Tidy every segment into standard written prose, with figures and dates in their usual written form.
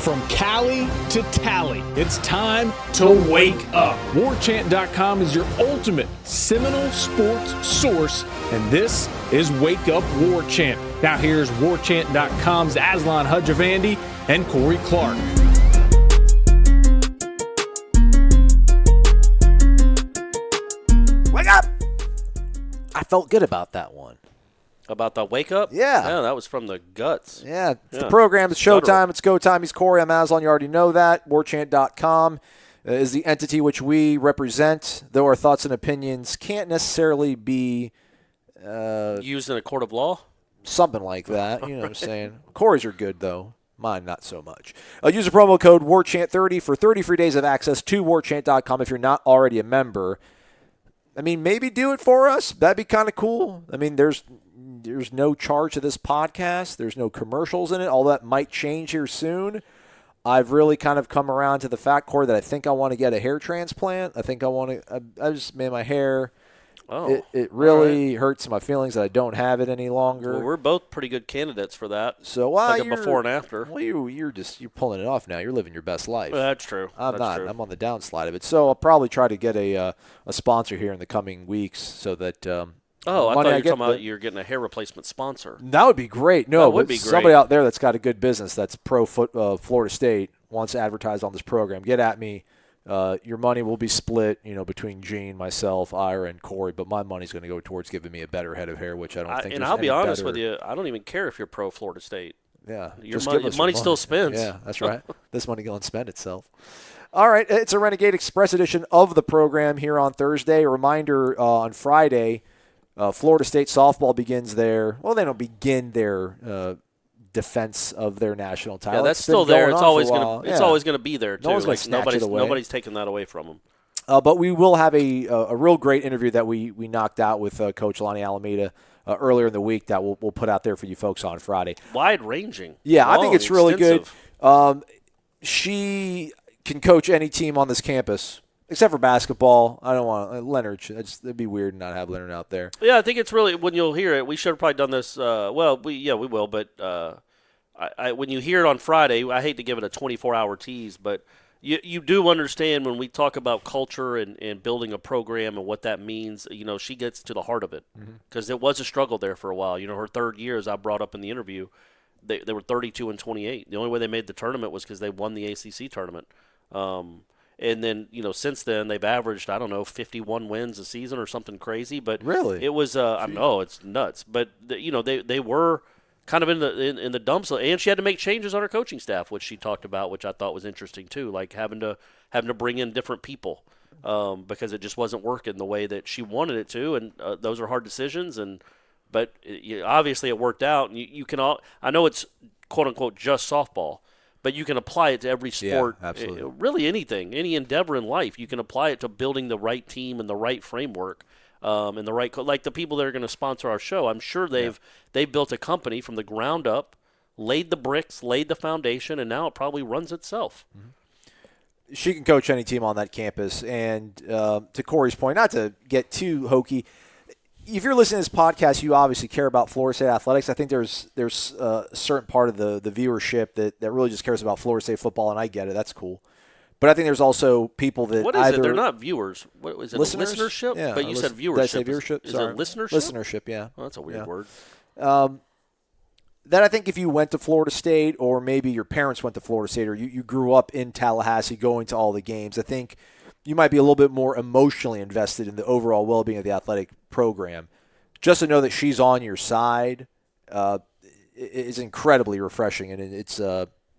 From Cali to Tally, it's time to wake up. WarChant.com is your ultimate Seminole sports source, and this is Wake Up War Chant. Now here's WarChant.com's Aslan Hudjavandi and Corey Clark. Wake up! I felt good about that one. About the wake up? Yeah. Yeah, that was from the guts. Yeah, it's the program. It's showtime. It's go time. He's Corey. I'm Aslan. You already know that. WarChant.com is the entity which we represent, though our thoughts and opinions can't necessarily be used in a court of law? Something like that. You know what I'm saying? Corey's are good, though. Mine, not so much. Use the promo code WarChant30 for 30 free days of access to WarChant.com if you're not already a member. I mean, maybe do it for us. That'd be kind of cool. I mean, there's no charge to this podcast. There's no commercials in it. All that might change here soon. I've really kind of come around to the fact, Corey, that I think I want to get a hair transplant. I think I want to – I just made my hair – it really hurts my feelings that I don't have it any longer. Well, we're both pretty good candidates for that. So like a before and after. Well, you're pulling it off now. You're living your best life. Well, that's true. I'm not. I'm on the downslide of it. So I'll probably try to get a sponsor here in the coming weeks so that I thought you were talking about you're getting a hair replacement sponsor. That would be great. No, that would be great. Somebody out there that's got a good business that's pro Florida State wants to advertise on this program. Get at me. Your money will be split, between Gene, myself, Ira, and Corey. But my money's going to go towards giving me a better head of hair, which I don't think. And I'll be honest with you, I don't even care if you're pro Florida State. Yeah, your money still spends. Yeah, that's right. This money going to spend itself. All right, it's a Renegade Express edition of the program here on Thursday. A reminder on Friday, Florida State softball begins their. Well, they don't begin their. Defense of their national title. Yeah, that's still there. It's always going to be there too. Nobody's taking that away from them. But we will have a real great interview that we knocked out with Coach Lonnie Alameda earlier in the week that we'll put out there for you folks on Friday. Wide ranging. Yeah, I think it's really good. She can coach any team on this campus. Except for basketball. I don't want Leonard. It'd be weird not have Leonard out there. Yeah, I think it's really, when you'll hear it, we should have probably done this. We will. But when you hear it on Friday, I hate to give it a 24-hour tease, but you do understand when we talk about culture and building a program and what that means. She gets to the heart of it because it was a struggle there for a while. Her third year, as I brought up in the interview, they were 32-28. The only way they made the tournament was because they won the ACC tournament. And then, since then, they've averaged, 51 wins a season or something crazy. But really, it was, I know, it's nuts. But, they were kind of in the dumps. And she had to make changes on her coaching staff, which she talked about, which I thought was interesting, too, like having to bring in different people because it just wasn't working the way that she wanted it to. And those are hard decisions. But obviously it worked out. And you can all – I know it's, quote-unquote, just softball. But you can apply it to every sport, really anything, any endeavor in life. You can apply it to building the right team and the right framework and the right like the people that are going to sponsor our show. I'm sure they've built a company from the ground up, laid the bricks, laid the foundation, and now it probably runs itself. Mm-hmm. She can coach any team on that campus. And to Corey's point, not to get too hokey, if you're listening to this podcast, you obviously care about Florida State athletics. I think there's a certain part of the viewership that really just cares about Florida State football, and I get it. That's cool. But I think there's also people that what is it? They're not viewers. What is it? Listeners? Listenership? Yeah, but you said viewership. Did I say viewership? Is Sorry. it listenership? Listenership, yeah. Oh, that's a weird word. That I think if you went to Florida State or maybe your parents went to Florida State or you grew up in Tallahassee going to all the games, I think you might be a little bit more emotionally invested in the overall well-being of the athletic program. Just to know that she's on your side is incredibly refreshing, and it's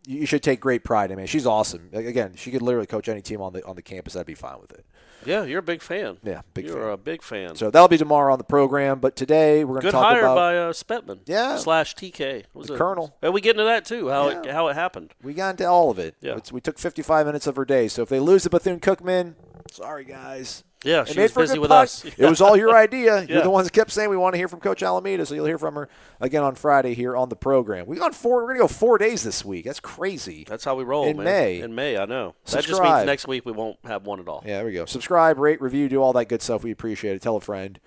you should take great pride. I mean, she's awesome. Again, she could literally coach any team on the campus. I'd be fine with it. Yeah, you're a big fan. Yeah, big fan. You're a big fan. So that'll be tomorrow on the program. But today we're going to talk about good hire by Spetman. Yeah. /TK. The Colonel. And we get into that too. How it happened. We got into all of it. Yeah. We took 55 minutes of her day. So if they lose to Bethune-Cookman, sorry guys. Yeah, she was busy with us. It was all your idea. You're the ones that kept saying we want to hear from Coach Alameda, so you'll hear from her again on Friday here on the program. We're going to go 4 days this week. That's crazy. That's how we roll, in man. May. In May, I know. Subscribe. That just means next week we won't have one at all. Yeah, there we go. Subscribe, rate, review, do all that good stuff. We appreciate it. Tell a friend.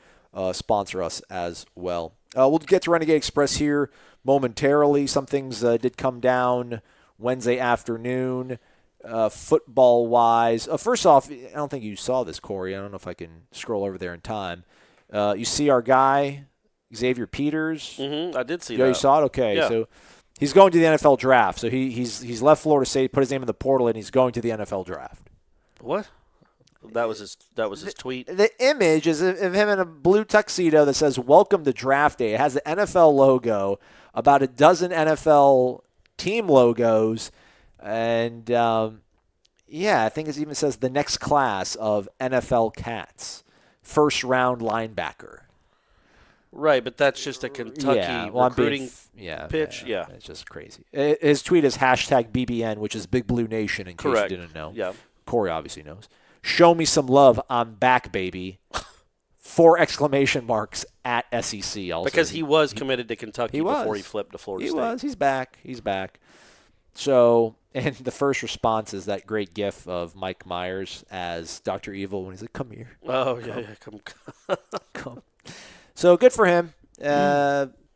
Sponsor us as well. We'll get to Renegade Express here momentarily. Some things did come down Wednesday afternoon. Football-wise, first off, I don't think you saw this, Corey. I don't know if I can scroll over there in time. You see our guy, Xavier Peters? Mm-hmm. I did see that. that. You saw it? Okay. Yeah. So he's going to the NFL draft. So he's left Florida State, put his name in the portal, and he's going to the NFL draft. What? That was his tweet? The image is of him in a blue tuxedo that says, "Welcome to Draft Day." It has the NFL logo, about a dozen NFL team logos, and I think it even says the next class of NFL Cats, first-round linebacker. Right, but that's just a Kentucky recruiting pitch. Yeah, it's just crazy. His tweet is #BBN, which is Big Blue Nation, in case you didn't know. Yeah. Corey obviously knows. Show me some love. I'm back, baby. 4 exclamation marks at SEC also. Because he was committed to Kentucky before he flipped to Florida State. He was. He's back. He's back. So, and the first response is that great gif of Mike Myers as Dr. Evil when he's like, "Come here." Oh, come. Come. So, good for him.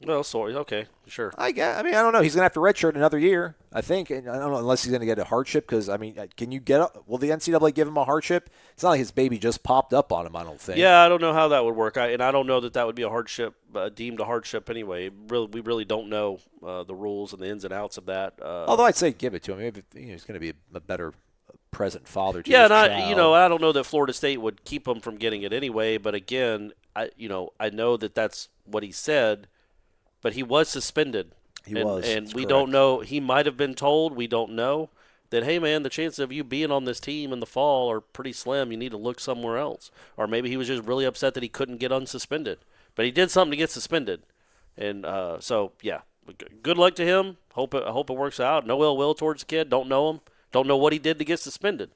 Well, sorry. Okay, sure. I don't know. He's going to have to redshirt another year, I think. And I don't know, unless he's going to get a hardship, because, can you will the NCAA give him a hardship? It's not like his baby just popped up on him, I don't think. Yeah, I don't know how that would work. I don't know that would be a hardship, deemed a hardship anyway. We really don't know the rules and the ins and outs of that. Although I'd say give it to him. Maybe he's going to be a better present father to his and child. I don't know that Florida State would keep him from getting it anyway. But again, I know that that's what he said. But he was suspended. And we don't know. He might have been told, we don't know, that, hey, man, the chances of you being on this team in the fall are pretty slim. You need to look somewhere else. Or maybe he was just really upset that he couldn't get unsuspended. But he did something to get suspended. And good luck to him. I hope it works out. No ill will towards the kid. Don't know him. Don't know what he did to get suspended.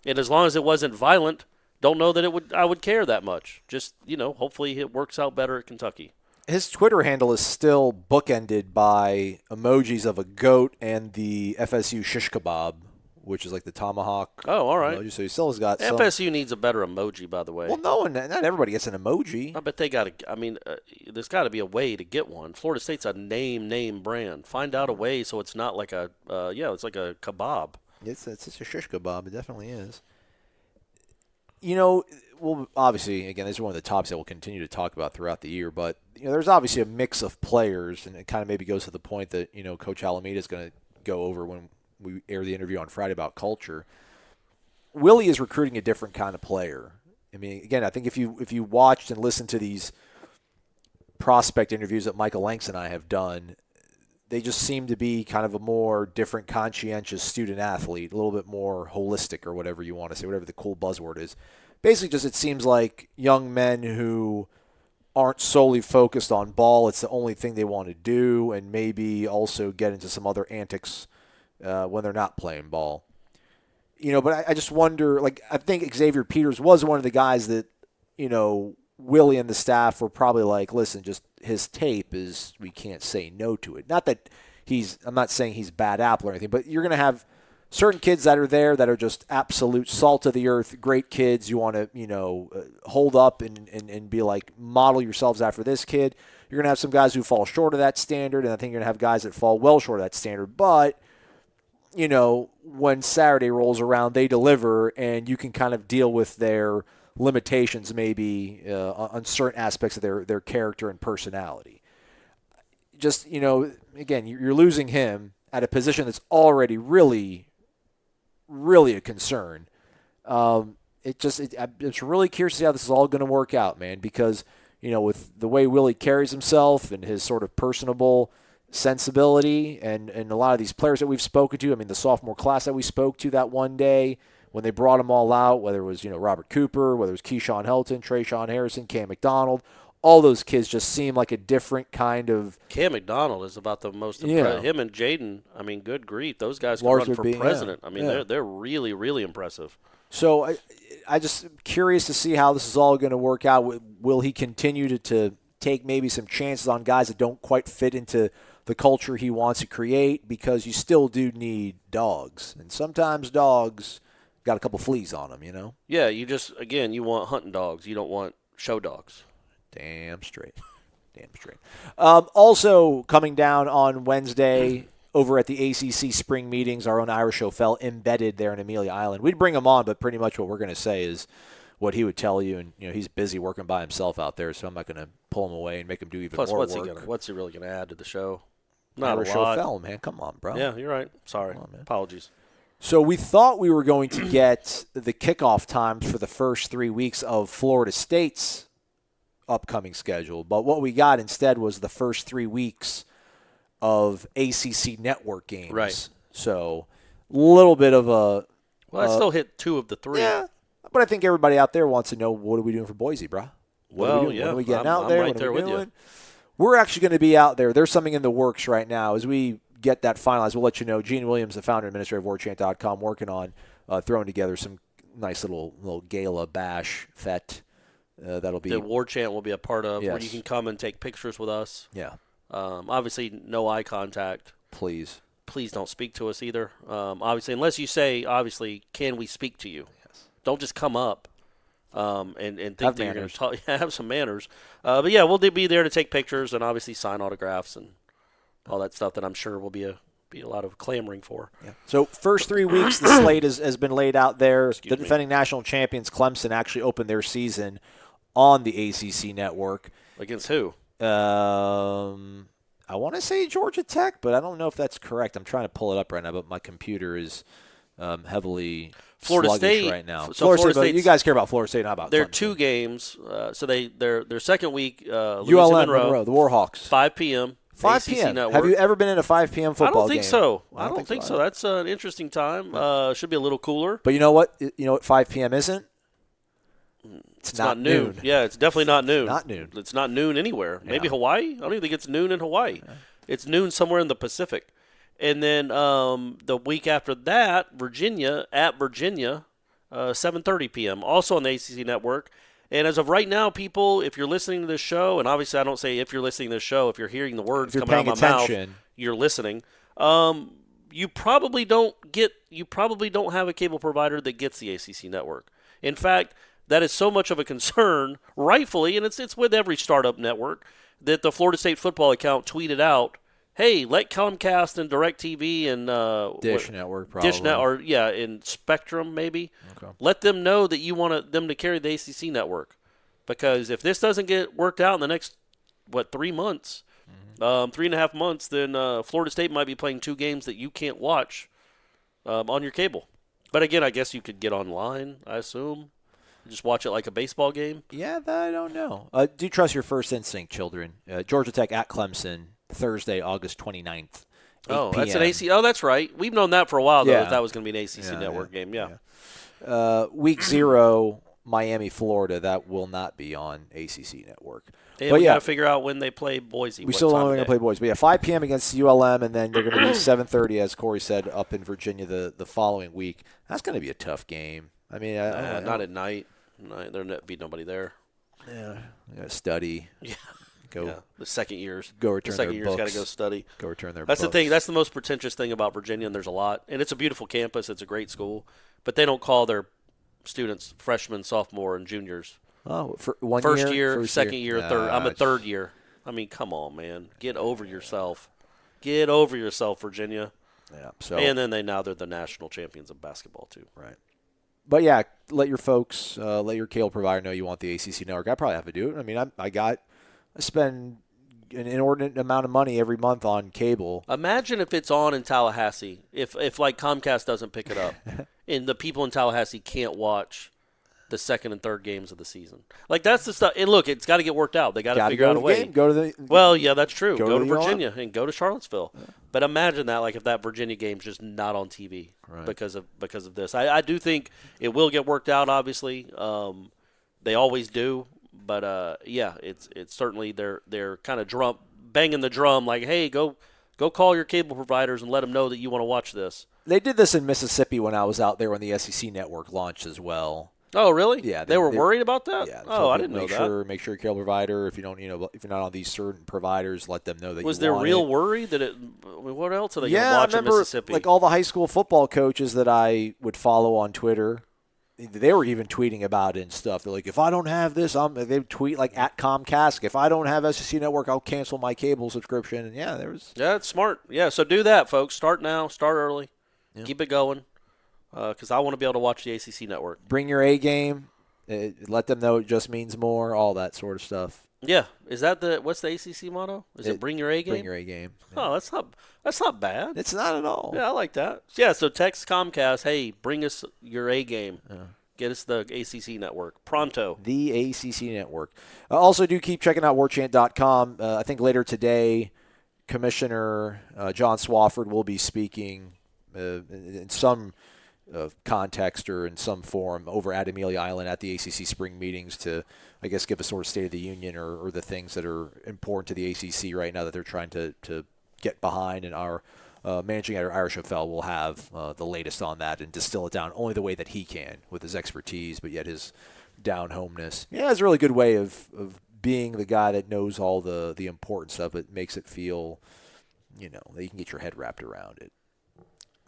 And as long as it wasn't violent, don't know that I would care that much. Just, hopefully it works out better at Kentucky. His Twitter handle is still bookended by emojis of a goat and the FSU shish kebab, which is like the tomahawk. Oh, all right. Emoji. So he still has got FSU needs a better emoji, by the way. Well, not everybody gets an emoji. I bet they got to. There's got to be a way to get one. Florida State's a name brand. Find out a way so it's not like it's like a kebab. It's a shish kebab. It definitely is. Well, obviously, again, this is one of the topics that we'll continue to talk about throughout the year. But there's obviously a mix of players, and it kind of maybe goes to the point that Coach Alameda is going to go over when we air the interview on Friday about culture. Willie is recruiting a different kind of player. Again, I think if you watched and listened to these prospect interviews that Michael Lanks and I have done, they just seem to be kind of a more different, conscientious student athlete, a little bit more holistic, or whatever you want to say, whatever the cool buzzword is. Basically, just it seems like young men who aren't solely focused on ball. It's the only thing they want to do, and maybe also get into some other antics when they're not playing ball. But I just wonder, I think Xavier Peters was one of the guys that, Willie and the staff were probably like, listen, just his tape is, we can't say no to it. Not that I'm not saying he's bad apple or anything, but you're going to have certain kids that are there that are just absolute salt of the earth, great kids. You want to, hold up and be like, model yourselves after this kid. You're going to have some guys who fall short of that standard, and I think you're going to have guys that fall well short of that standard. But, when Saturday rolls around, they deliver, and you can kind of deal with their limitations maybe on certain aspects of their character and personality. Just, again, you're losing him at a position that's already really a concern. It's really curious to see how this is all going to work out, man, because, with the way Willie carries himself and his sort of personable sensibility and a lot of these players that we've spoken to, the sophomore class that we spoke to that one day when they brought them all out, whether it was, Robert Cooper, whether it was Keyshawn Helton, Trayshawn Harrison, Cam McDonald, all those kids just seem like a different kind of. Cam McDonald is about the most impressive. Him and Jaden, good grief. Those guys can Lars run for president. They're really, really impressive. So I just curious to see how this is all going to work out. Will he continue to take maybe some chances on guys that don't quite fit into the culture he wants to create? Because you still do need dogs. And sometimes dogs got a couple fleas on them, Yeah, you want hunting dogs. You don't want show dogs. Damn straight. Also coming down on Wednesday, over at the ACC spring meetings, our own Irish O'Fell embedded there in Amelia Island. We'd bring him on, but pretty much what we're going to say is what he would tell you, and he's busy working by himself out there, so I'm not going to pull him away and make him do even more work. What's he really going to add to the show? Not Irish a lot. O'Fell, man, come on, bro. Yeah, you're right. Sorry, apologies. So we thought we were going to get the kickoff times for the first 3 weeks of Florida State's upcoming schedule, but what we got instead was the first 3 weeks of ACC network games. Right. So a little bit of a... Well, I still hit 2 of the 3. Yeah, but I think everybody out there wants to know, what are we doing for Boise, bro? What are we doing? Yeah. When are we getting out I'm there? right What there are we with doing? you. We're actually going to be out there. There's something in the works right now. As we get that finalized, we'll let you know. Gene Williams, the founder and administrator of WarChant.com, working on throwing together some nice little gala bash fete. That'll be... The War Chant will be a part of, where Yes. you can come and take pictures with us. Yeah. Obviously, no eye contact. Please don't speak to us either. Obviously, unless you say, obviously, can we speak to you? Yes. Don't just come up and think Have that you're going manners. to talk. Have some manners. But yeah, we'll be there to take pictures and obviously sign autographs and all that stuff that I'm sure will be a lot of clamoring for. Yeah. So first 3 weeks, the slate has been laid out there. Excuse The defending national champions, Clemson, actually opened their season on the ACC network. Against who? I want to say Georgia Tech, but I don't know if that's correct. I'm trying to pull it up right now, but my computer is heavily Florida sluggish State right now. so Florida Florida State, but State's- you guys care about Florida State, not about There are Clemson. 2 games. So their second week, Louis ULM Monroe, the Warhawks. 5 p.m. 5 ACC p.m. Network. Have you ever been in a 5 p.m. football game? I don't think so. I don't think so. either. That's an interesting time. Should be a little cooler. But you know what? You know what 5 p.m. isn't? It's not noon. Yeah, it's definitely not noon. Not noon. It's not noon anywhere. Maybe Yeah. Hawaii? I don't even think it's noon in Hawaii. Yeah. It's noon somewhere in the Pacific. And then the week after that, Virginia, 7:30 p.m., also on the ACC Network. And as of right now, people, if you're listening to this show, and obviously I don't say if you're listening to this show, if you're hearing the words coming out of my mouth, you're listening. You probably don't have a cable provider that gets the ACC Network. In fact, that is so much of a concern, rightfully, and it's with every startup network, that the Florida State football account tweeted out, hey, let Comcast and DirecTV and Dish Network, probably. in Spectrum maybe. Okay. Let them know that you want them to carry the ACC network, because if this doesn't get worked out in the next 3 months, 3.5 months, then Florida State might be playing 2 games that you can't watch on your cable. But again, I guess you could get online, I assume. Just watch it like a baseball game. Yeah, I don't know. Do trust your first instinct, children. Georgia Tech at Clemson, Thursday, August 29th. That's an AC. Oh, that's right. We've known that for a while, though, Yeah. that was going to be an ACC network game. Yeah. Week 0, Miami, Florida. That will not be on ACC network. And we got to figure out when they play Boise. We still don't know when they're going to play Boise. But yeah, 5 p.m. against ULM, and then they're going to be 7:30, as Corey said, up in Virginia the following week. That's going to be a tough game. I mean, not at night. There'll be nobody there. Yeah, you got to study. Yeah. Go. The second years. Go return the second their years books. got to go study. Go return their That's books. the thing. That's the most pretentious thing about Virginia, and there's a lot. And it's a beautiful campus. It's a great school. But they don't call their students freshmen, sophomore, and juniors. Oh, for one First year? year, second year, third. I'm a third year. I mean, come on, man. Get over yourself. Get over yourself, Virginia. Yeah. So. And then they're the national champions of basketball, too. Right. But, yeah, let your folks, let your cable provider know you want the ACC network. I probably have to do it. I mean, I spend an inordinate amount of money every month on cable. Imagine if it's on in Tallahassee, if like Comcast doesn't pick it up, and the people in Tallahassee can't watch the second and third games of the season. Like, that's the stuff. And look, it's got to get worked out. They got to figure out a way. Go to the Well, yeah, that's true. Go to the Virginia and go to Charlottesville. Yeah. But imagine that, like, if that Virginia game's just not on TV because of this. I do think it will get worked out. Obviously, they always do. But yeah, it's certainly they're kind of banging the drum, like, hey, go call your cable providers and let them know that you want to watch this. They did this in Mississippi when I was out there when the SEC network launched as well. Oh, really? Yeah, they were worried about that. Yeah. Oh, I didn't know that. Make sure your cable provider, if you're not on these certain providers, let them know that. Was there real worry that it? I mean, what else are they going to watch in Mississippi? Like all the high school football coaches that I would follow on Twitter, they were even tweeting about it and stuff. They're like, if I don't have this, they tweet like at Comcast. If I don't have SEC Network, I'll cancel my cable subscription. And yeah, it's smart. Yeah, so do that, folks. Start now. Start early. Yeah. Keep it going. Because I want to be able to watch the ACC Network. Bring your A game. Let them know it just means more. All that sort of stuff. Yeah, is that what's the ACC motto? Is it bring your A game? Bring your A game. Yeah. Oh, that's not bad. It's not at all. Yeah, I like that. Yeah, so text Comcast, hey, bring us your A game. Yeah. Get us the ACC Network pronto. The ACC Network. Also, do keep checking out warchant.com. I think later today, Commissioner John Swofford will be speaking in some context or in some form over at Amelia Island at the ACC spring meetings to, I guess, give a sort of State of the Union or the things that are important to the ACC right now that they're trying to get behind. And our managing editor, Irish FL, will have the latest on that and distill it down only the way that he can with his expertise, but yet his down-homeness. Yeah, it's a really good way of being the guy that knows all the importance of it, makes it feel, that you can get your head wrapped around it.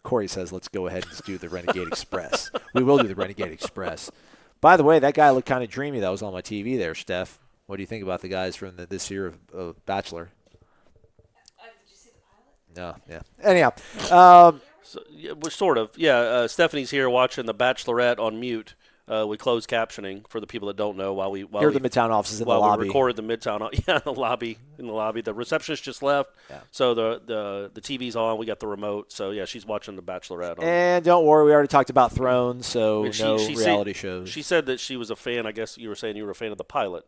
Corey says, let's go ahead and just do the Renegade Express. We will do the Renegade Express. By the way, that guy looked kind of dreamy that was on my TV there, Steph. What do you think about the guys from this year of Bachelor? Did you see the pilot? No, yeah. Anyhow. We're sort of. Yeah, Stephanie's here watching The Bachelorette on mute. We closed captioning for the people that don't know while we here are the Midtown offices in the lobby. We recorded the Midtown, in the lobby. The receptionist just left, so the TV's on. We got the remote, so yeah, she's watching the Bachelorette. And don't worry, we already talked about Thrones, so no reality shows. She said that she was a fan. I guess you were saying you were a fan of the pilot,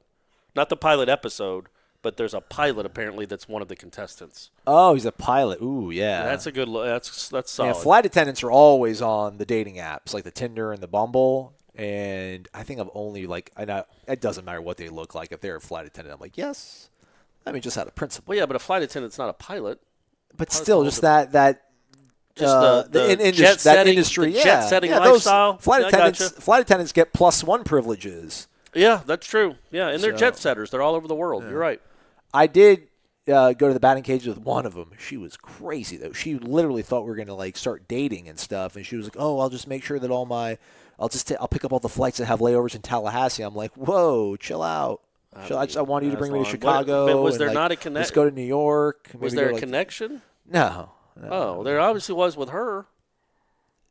not the pilot episode, but there's a pilot apparently that's one of the contestants. Oh, he's a pilot. Ooh, yeah. That's a good. That's solid. Yeah, flight attendants are always on the dating apps like the Tinder and the Bumble. And I think I've only it doesn't matter what they look like. If they're a flight attendant, I'm like, yes. I mean, just out of principle. Well, yeah, but a flight attendant's not a pilot. But still, just that jet setting, industry, jet setting lifestyle. Flight attendants get +1 privileges. Yeah, that's true. Yeah, and they're jet setters. They're all over the world. Yeah. You're right. I did go to the batting cage with one of them. She was crazy though. She literally thought we were going to start dating and stuff, and she was like, "Oh, I'll just make sure that I'll pick up all the flights that have layovers in Tallahassee." I'm like, whoa, chill out. I want you to bring me to Chicago. Was there not a connection? Let's go to New York. Was there a connection? No. Oh, there obviously was with her.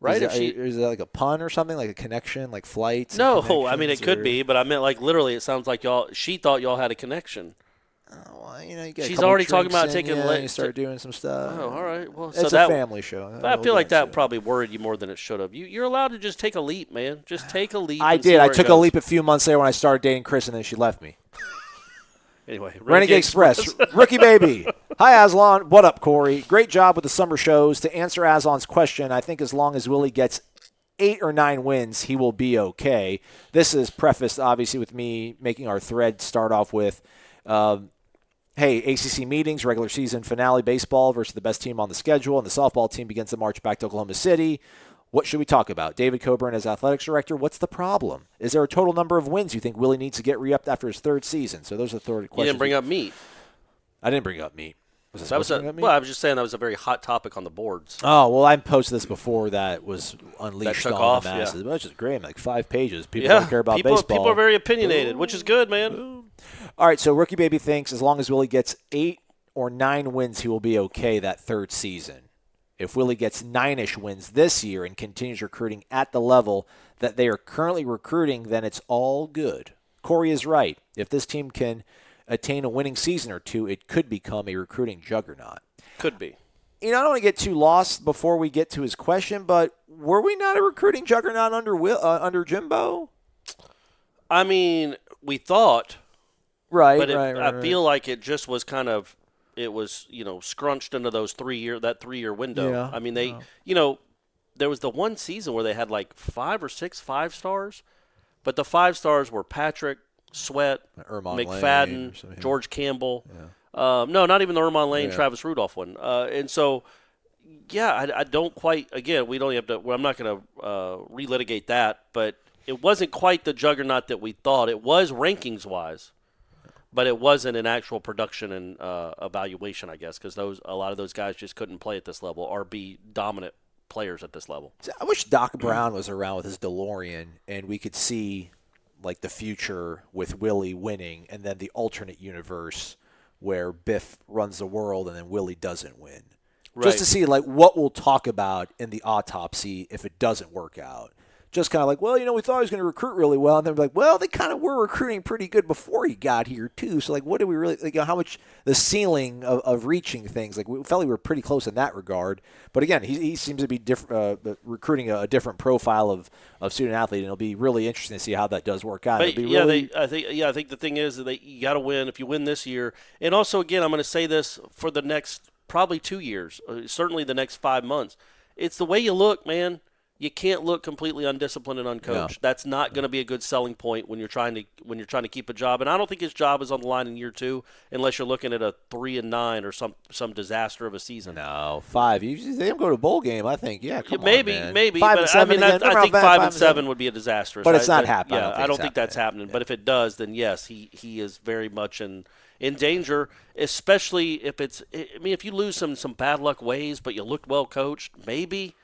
Right? Is that like a pun or something? Like a connection? Like flights? No, I mean, it could be, but I meant literally it sounds like she thought y'all had a connection. Oh, well, you get she's already talking about taking you start doing some stuff. Oh, all right. Well, it's a family show. I feel like that probably worried you more than it should have. You're allowed to just take a leap, man. Just take a leap. I did. I took a leap a few months later when I started dating Chris, and then she left me. Anyway, Renegade Express. Rookie baby. Hi, Aslan. What up, Corey? Great job with the summer shows. To answer Aslan's question, I think as long as Willie gets 8 or 9 wins, he will be okay. This is prefaced, obviously, with me making our thread start off with, hey, ACC meetings, regular season finale baseball versus the best team on the schedule, and the softball team begins the march back to Oklahoma City. What should we talk about? David Coburn as athletics director, what's the problem? Is there a total number of wins you think Willie needs to get re-upped after his 3rd season? So those are the 3rd questions. You didn't bring up meat. I didn't bring up meat. I was just saying that was a very hot topic on the boards. Oh, well, I posted this before that was unleashed on the masses, which is great. 5 pages. People don't care about baseball. People are very opinionated, which is good, man. All right, so Rookie Baby thinks as long as Willie gets 8 or 9 wins, he will be okay that 3rd season. If Willie gets 9-ish wins this year and continues recruiting at the level that they are currently recruiting, then it's all good. Corey is right. If this team can attain a winning season or two, it could become a recruiting juggernaut. Could be. I don't want to get too lost before we get to his question, but were we not a recruiting juggernaut under Jimbo? I mean, we thought. Right, but I feel like it just was kind of, it was, scrunched into that 3-year window. Yeah, I mean, there was the one season where they had 5 or 6 5-stars, but the 5-stars were Patrick, Sweat, McFadden, George Campbell. Yeah. No, not even the Ermon Lane, Travis Rudolph one. And so, I don't quite, again, we don't have to, I'm not going to relitigate that, but it wasn't quite the juggernaut that we thought. It was rankings-wise. But it wasn't an actual production and evaluation, I guess, because a lot of those guys just couldn't play at this level or be dominant players at this level. I wish Doc Brown was around with his DeLorean and we could see like the future with Willie winning and then the alternate universe where Biff runs the world and then Willie doesn't win. Right. Just to see like what we'll talk about in the autopsy if it doesn't work out. Just kind of like, well, we thought he was going to recruit really well. And then we're like, well, they kind of were recruiting pretty good before he got here, too. So, like, what do we really, like, how much the ceiling of reaching things? Like, we felt we were pretty close in that regard. But, again, he seems to be recruiting a different profile of student athlete, and it'll be really interesting to see how that does work out. But, I think the thing is that you got to win if you win this year. And also, again, I'm going to say this for the next probably 2 years, certainly the next 5 months. It's the way you look, man. You can't look completely undisciplined and uncoached. No. That's not going to be a good selling point when you're trying to keep a job. And I don't think his job is on the line in year 2 unless you're looking at a 3-9 or some disaster of a season. No, 5. They don't go to a bowl game. I think. Yeah, maybe. 5 but and 7 I think 5 and 7 would be a disaster. But it's not happening. Yeah, I don't think that's happening. Yeah. But if it does, then yes, he is very much in danger. Especially if it's. I mean, if you lose some bad luck ways, but you looked well coached, maybe.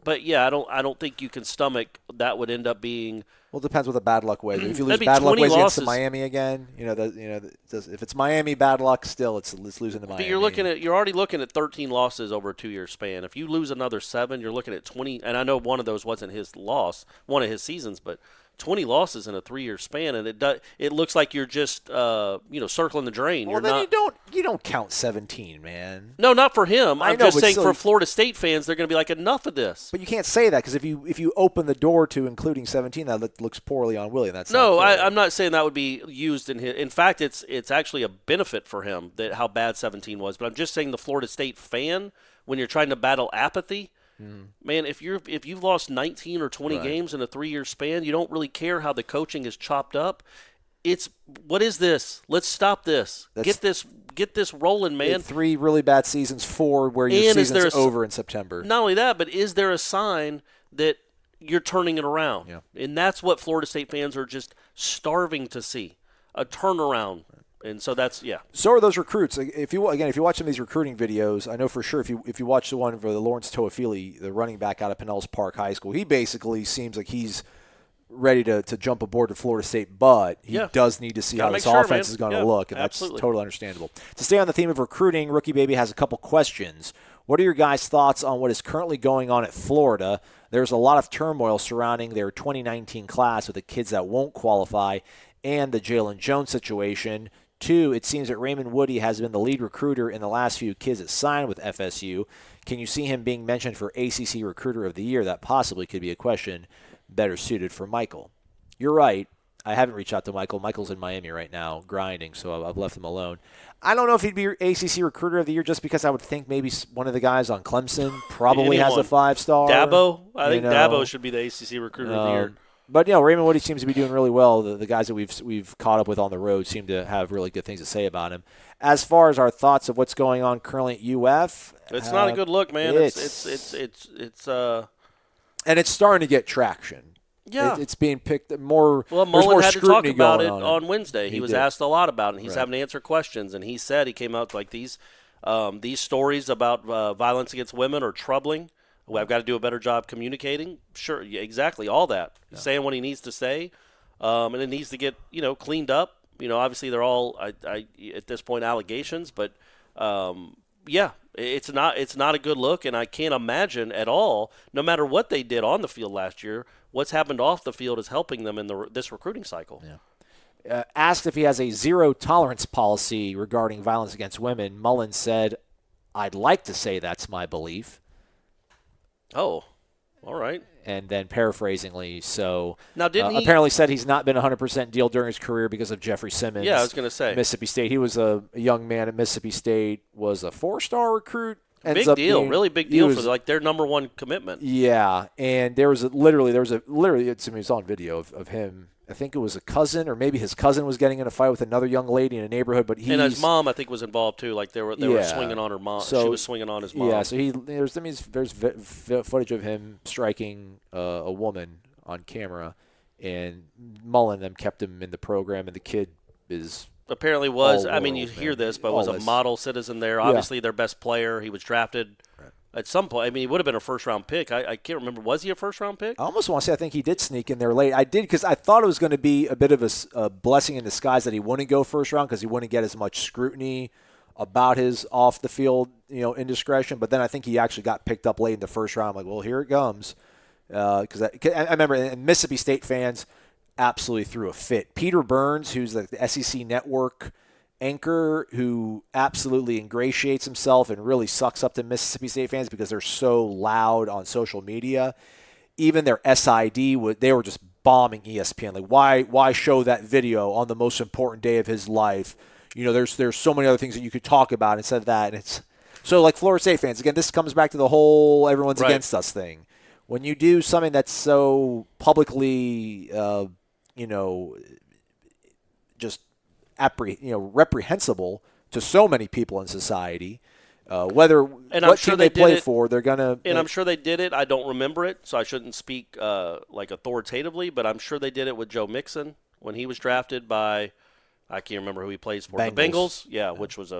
But yeah, I don't think you can stomach that would end up being. Well, it depends what the bad luck way. If you lose bad luck ways against Miami again, if it's Miami bad luck, still it's losing to Miami. But you're already looking at 13 losses over a 2-year span. If you lose another 7, you're looking at 20. And I know one of those wasn't his loss, one of his seasons, but 20 losses in a 3-year span, and it looks like you're just circling the drain. Well, you don't count 17, man. No, not for him. I'm just saying for Florida State fans, they're going to be like, enough of this. But you can't say that because if you open the door to including 17, that looks poorly on Willie. That's I'm not saying that would be used in his. In fact, it's actually a benefit for him that how bad 17 was. But I'm just saying the Florida State fan, when you're trying to battle apathy. Man, if you've lost 19 or 20 games in a 3-year span, you don't really care how the coaching is chopped up. It's what is this? Let's stop this. Get this rolling, man. 3 really bad seasons, 4 where your season's over in September. Not only that, but is there a sign that you're turning it around? Yeah. And that's what Florida State fans are just starving to see, a turnaround. And so that's So are those recruits. If you watch some of these recruiting videos, I know for sure if you watch the one for the Lawrence Toafili, the running back out of Pinellas Park High School, he basically seems like he's ready to jump aboard to Florida State, but he does need to see how this offense is going to look, and that's totally understandable. To stay on the theme of recruiting, Rookie Baby has a couple questions. What are your guys' thoughts on what is currently going on at Florida? There's a lot of turmoil surrounding their 2019 class with the kids that won't qualify and the Jalen Jones situation. 2, it seems that Raymond Woody has been the lead recruiter in the last few kids that signed with FSU. Can you see him being mentioned for ACC Recruiter of the Year? That possibly could be a question better suited for Michael. You're right. I haven't reached out to Michael. Michael's in Miami right now grinding, so I've left him alone. I don't know if he'd be ACC Recruiter of the Year just because I would think maybe one of the guys on Clemson probably has a 5-star. Dabo? I think Dabo should be the ACC Recruiter of the Year. But Raymond Woody seems to be doing really well. The guys that we've caught up with on the road seem to have really good things to say about him. As far as our thoughts of what's going on currently at UF, it's not a good look, man. It's and it's starting to get traction. Yeah, it's being picked more. Well, Mullen had to talk about it on Wednesday. He was asked a lot about it. And he's having to answer questions, and he said he came out like these stories about violence against women are troubling. Well, I've got to do a better job communicating. Sure, yeah, exactly, all that. Yeah. Saying what he needs to say, and it needs to get cleaned up. Obviously they're all at this point allegations, but it's not a good look, and I can't imagine at all. No matter what they did on the field last year, what's happened off the field is helping them in this recruiting cycle. Yeah. Asked if he has a zero tolerance policy regarding violence against women, Mullen said, "I'd like to say that's my belief." Oh, all right. And then paraphrasingly, so now didn't he apparently said he's not been 100% deal during his career because of Jeffrey Simmons. Yeah, I was going to say Mississippi State. He was a young man at Mississippi State, was a 4-star recruit. Really big deal for their number one commitment. Yeah, and there was it's on video of him. I think it was a cousin, or maybe his cousin was getting in a fight with another young lady in a neighborhood. But and his mom, I think, was involved too. Like they were swinging on her mom. So, she was swinging on his mom. Yeah. So there's footage of him striking a woman on camera, and Mullen them kept him in the program, and the kid is apparently was. I mean, you hear this, but was a model citizen there. Obviously, their best player. He was drafted at some point. I mean, he would have been a first-round pick. I can't remember. Was he a first-round pick? I almost want to say I think he did sneak in there late. I did because I thought it was going to be a bit of a blessing in disguise that he wouldn't go first round because he wouldn't get as much scrutiny about his off-the-field indiscretion. But then I think he actually got picked up late in the first round. I'm like, well, here it comes. Because I remember and Mississippi State fans absolutely threw a fit. Peter Burns, who's the SEC Network anchor who absolutely ingratiates himself and really sucks up to Mississippi State fans because they're so loud on social media. Even their SID, they were just bombing ESPN. Like, why show that video on the most important day of his life? There's so many other things that you could talk about instead of that. And it's so like Florida State fans. Again, this comes back to the whole everyone's against us thing. When you do something that's so publicly, just reprehensible to so many people in society, whether and what I'm sure team they play it, for, they're gonna. And I'm sure they did it. I don't remember it, so I shouldn't speak like authoritatively. But I'm sure they did it with Joe Mixon when he was drafted by, I can't remember who he plays for. Bengals. The Bengals, yeah, which was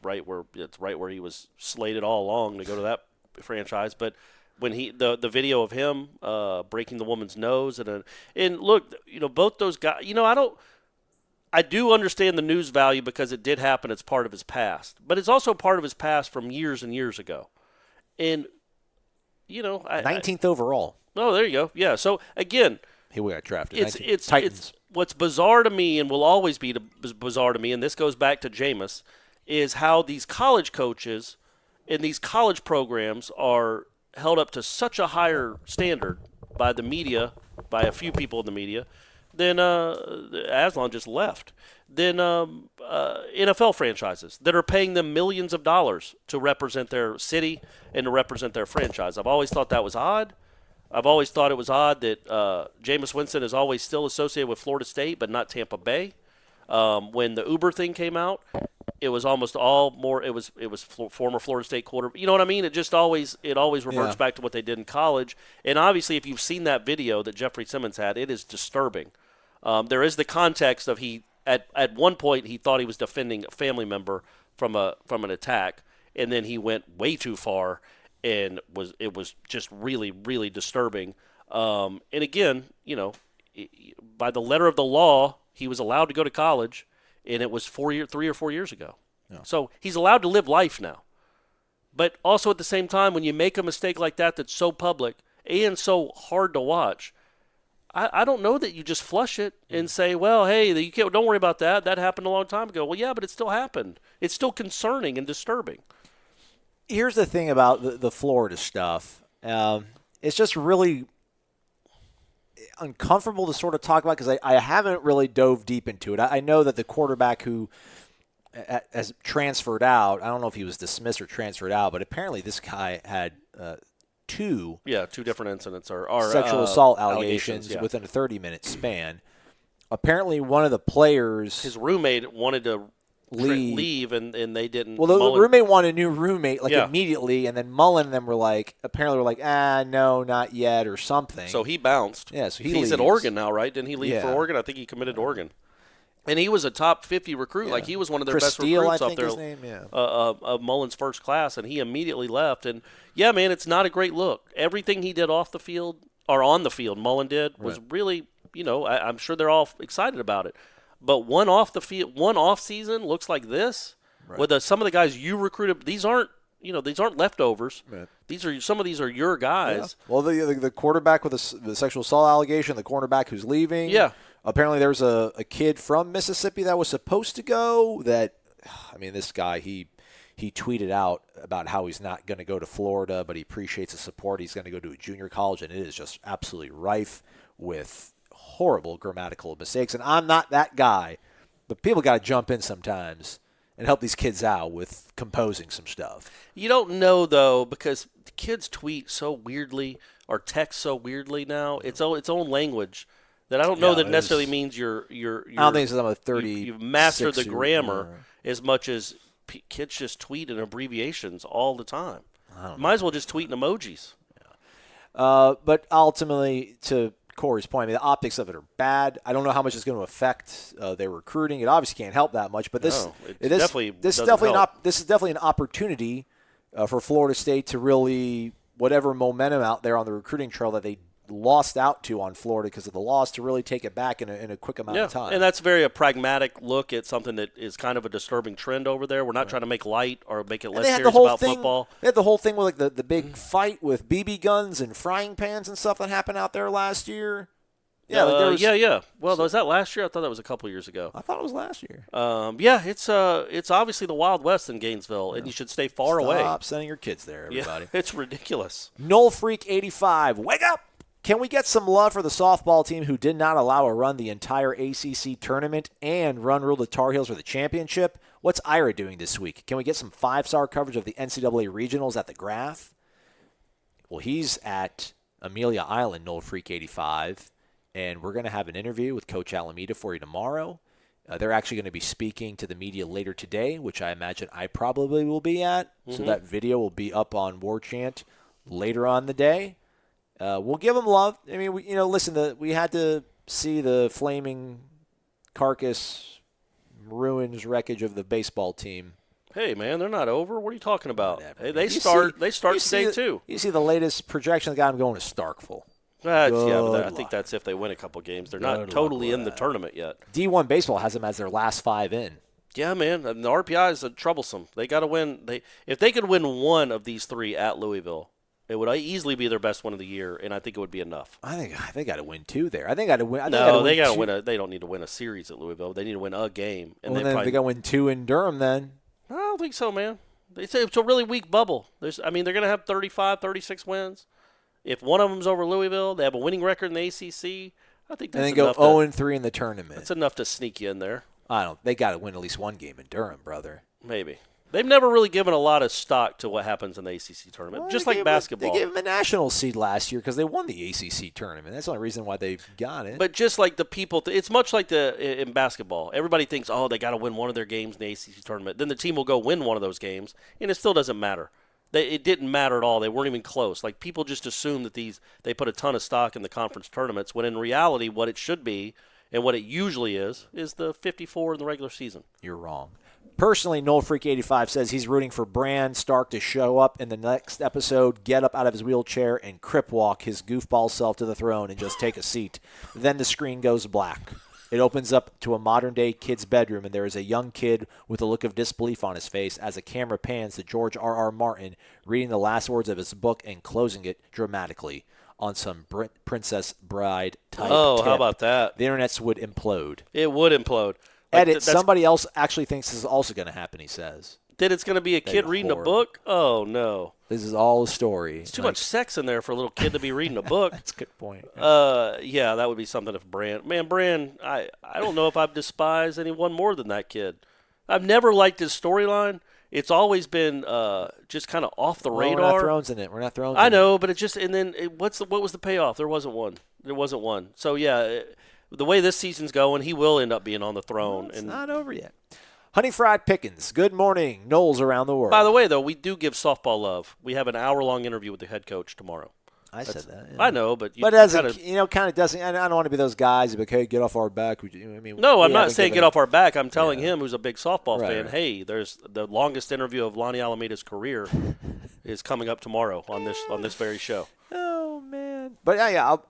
right where he was slated all along to go to that franchise. But when the video of him breaking the woman's nose and look, both those guys, I do understand the news value because it did happen. It's part of his past, but it's also part of his past from years and years ago. And 19th overall. Oh, there you go. Yeah. So again, he got drafted. It's Titans. What's bizarre to me and will always be bizarre to me, and this goes back to Jameis, is how these college coaches and these college programs are held up to such a higher standard by the media, by a few people in the media. Then Aslan just left. Then NFL franchises that are paying them millions of dollars to represent their city and to represent their franchise. I've always thought that was odd. I've always thought it was odd that Jameis Winston is always still associated with Florida State but not Tampa Bay. When the Uber thing came out, it was almost all more. It was former Florida State quarterback. You know what I mean? It always reverts back to what they did in college. And obviously, if you've seen that video that Jeffrey Simmons had, it is disturbing. There is the context of at one point he thought he was defending a family member from an attack, and then he went way too far, and it was just really, really disturbing. And again, by the letter of the law, he was allowed to go to college, and it was 3 or 4 years ago. Yeah. So he's allowed to live life now. But also at the same time, when you make a mistake like that that's so public and so hard to watch, I don't know that you just flush it and say, well, hey, don't worry about that. That happened a long time ago. Well, yeah, but it still happened. It's still concerning and disturbing. Here's the thing about the Florida stuff. It's just really uncomfortable to sort of talk about because I haven't really dove deep into it. I know that the quarterback who has transferred out, I don't know if he was dismissed or transferred out, but apparently this guy had two different incidents or sexual assault allegations within a 30-minute span. Apparently one of the players, his roommate, wanted to leave and they didn't. Well, the roommate wanted a new roommate immediately, and then Mullen and them were apparently no, not yet or something. So he bounced. Yeah, so he's leaves. at Oregon now, right? Didn't he leave for Oregon? I think he committed to Oregon. And he was a top 50 recruit. Like, he was one of their best recruits up there. His name, of Mullen's first class, and he immediately left. And, yeah, man, it's not a great look. Everything he did off the field, or on the field, Mullen did, was really, I'm sure they're all excited about it. But one off the field, one off season looks like this. Right. With some of the guys you recruited, these aren't leftovers. Right. Some of these are your guys. Yeah. Well, the quarterback with the sexual assault allegation, the cornerback who's leaving. Yeah. Apparently there's a kid from Mississippi that was supposed to go this guy, he tweeted out about how he's not going to go to Florida, but he appreciates the support. He's going to go to a junior college, and it is just absolutely rife with horrible grammatical mistakes. And I'm not that guy, but people got to jump in sometimes and help these kids out with composing some stuff. You don't know, though, because the kids tweet so weirdly or text so weirdly now. It's own language. That I don't know that necessarily means you're I don't think it's a 30. You've mastered the grammar as much as kids just tweet in abbreviations all the time. Might as well just tweet in emojis. Yeah. But ultimately, to Corey's point, the optics of it are bad. I don't know how much it's going to affect their recruiting. It obviously can't help that much. But this is definitely an opportunity for Florida State to really, whatever momentum out there on the recruiting trail that they lost out to on Florida because of the loss, to really take it back in a quick amount of time. And that's a pragmatic look at something that is kind of a disturbing trend over there. We're not trying to make light or make it less serious about football. They had the whole thing with like the big fight with BB guns and frying pans and stuff that happened out there last year. Yeah, yeah. Well, was that last year? I thought that was a couple years ago. I thought it was last year. It's obviously the Wild West in Gainesville, and you should stay far away. Stop sending your kids there, everybody. Yeah, it's ridiculous. Null Freak 85, wake up! Can we get some love for the softball team who did not allow a run the entire ACC tournament and rule the Tar Heels for the championship? What's Ira doing this week? Can we get some 5-star coverage of the NCAA regionals at the Graph? Well, he's at Amelia Island, Null Freak 85. And we're going to have an interview with Coach Alameda for you tomorrow. They're actually going to be speaking to the media later today, which I imagine I probably will be at. Mm-hmm. So that video will be up on War Chant later on the day. We'll give them love. I mean, we had to see the flaming carcass ruins wreckage of the baseball team. Hey, man, they're not over. What are you talking about? Hey, they start today, too. You see the latest projection got them going to Starkville. I think that's if they win a couple games. They're not totally in the tournament yet. D1 baseball has them as their last 5 in. Yeah, man. And the RPI is troublesome. They got to win. If they could win one of these 3 at Louisville, it would easily be their best one of the year, and I think it would be enough. I think they got to win 2 there. I think got to win. They got to win. They don't need to win a series at Louisville. They need to win a game. And then they got to win 2 in Durham. Then I don't think so, man. They say it's a really weak bubble. They're going to have 35, 36 wins. If one of them's over Louisville, they have a winning record in the ACC. I think that's enough. And then go 0-3 in the tournament. That's enough to sneak you in there. They got to win at least 1 game in Durham, brother. Maybe. They've never really given a lot of stock to what happens in the ACC tournament, just like basketball. They gave them a national seed last year because they won the ACC tournament. That's the only reason why they got it. But just like the people, it's much like in basketball. Everybody thinks, they got to win one of their games in the ACC tournament. Then the team will go win one of those games, and it still doesn't matter. It didn't matter at all. They weren't even close. Like, people just assume that they put a ton of stock in the conference tournaments, when in reality what it should be and what it usually is the 54 in the regular season. You're wrong. Personally, Null Freak 85 says he's rooting for Bran Stark to show up in the next episode, get up out of his wheelchair, and crip walk his goofball self to the throne and just take a seat. Then the screen goes black. It opens up to a modern-day kid's bedroom, and there is a young kid with a look of disbelief on his face as the camera pans to George R.R. Martin reading the last words of his book and closing it dramatically on some Princess Bride type tip. How about that? The internets would implode. It would implode. Edit, somebody else actually thinks this is also going to happen, he says. That it's going to be a kid reading a book? Oh, no. This is all a story. It's too much sex in there for a little kid to be reading a book. That's a good point. Yeah, that would be something if Bran, I don't know if I've despised anyone more than that kid. I've never liked his storyline. It's always been just kind of off the radar. We're not Thrones in it. We're not Thrones. I know, but it just what was the payoff? There wasn't one. There wasn't one. So yeah, the way this season's going, he will end up being on the throne. It's not over yet. Honey Fried Pickens, good morning. Knowles around the world. By the way, though, we do give softball love. We have an hour-long interview with the head coach tomorrow. Said that. Yeah. I know, but kind of doesn't. I don't want to be those guys who hey, get off our back. No, I'm not saying get off our back. I'm telling him, who's a big softball fan, hey, there's the longest interview of Lonnie Alameda's career is coming up tomorrow on this very show. Oh man! But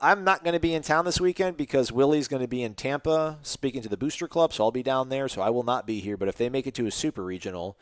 I'm not going to be in town this weekend because Willie's going to be in Tampa speaking to the Booster Club, so I'll be down there. So I will not be here. But if they make it to a super regional,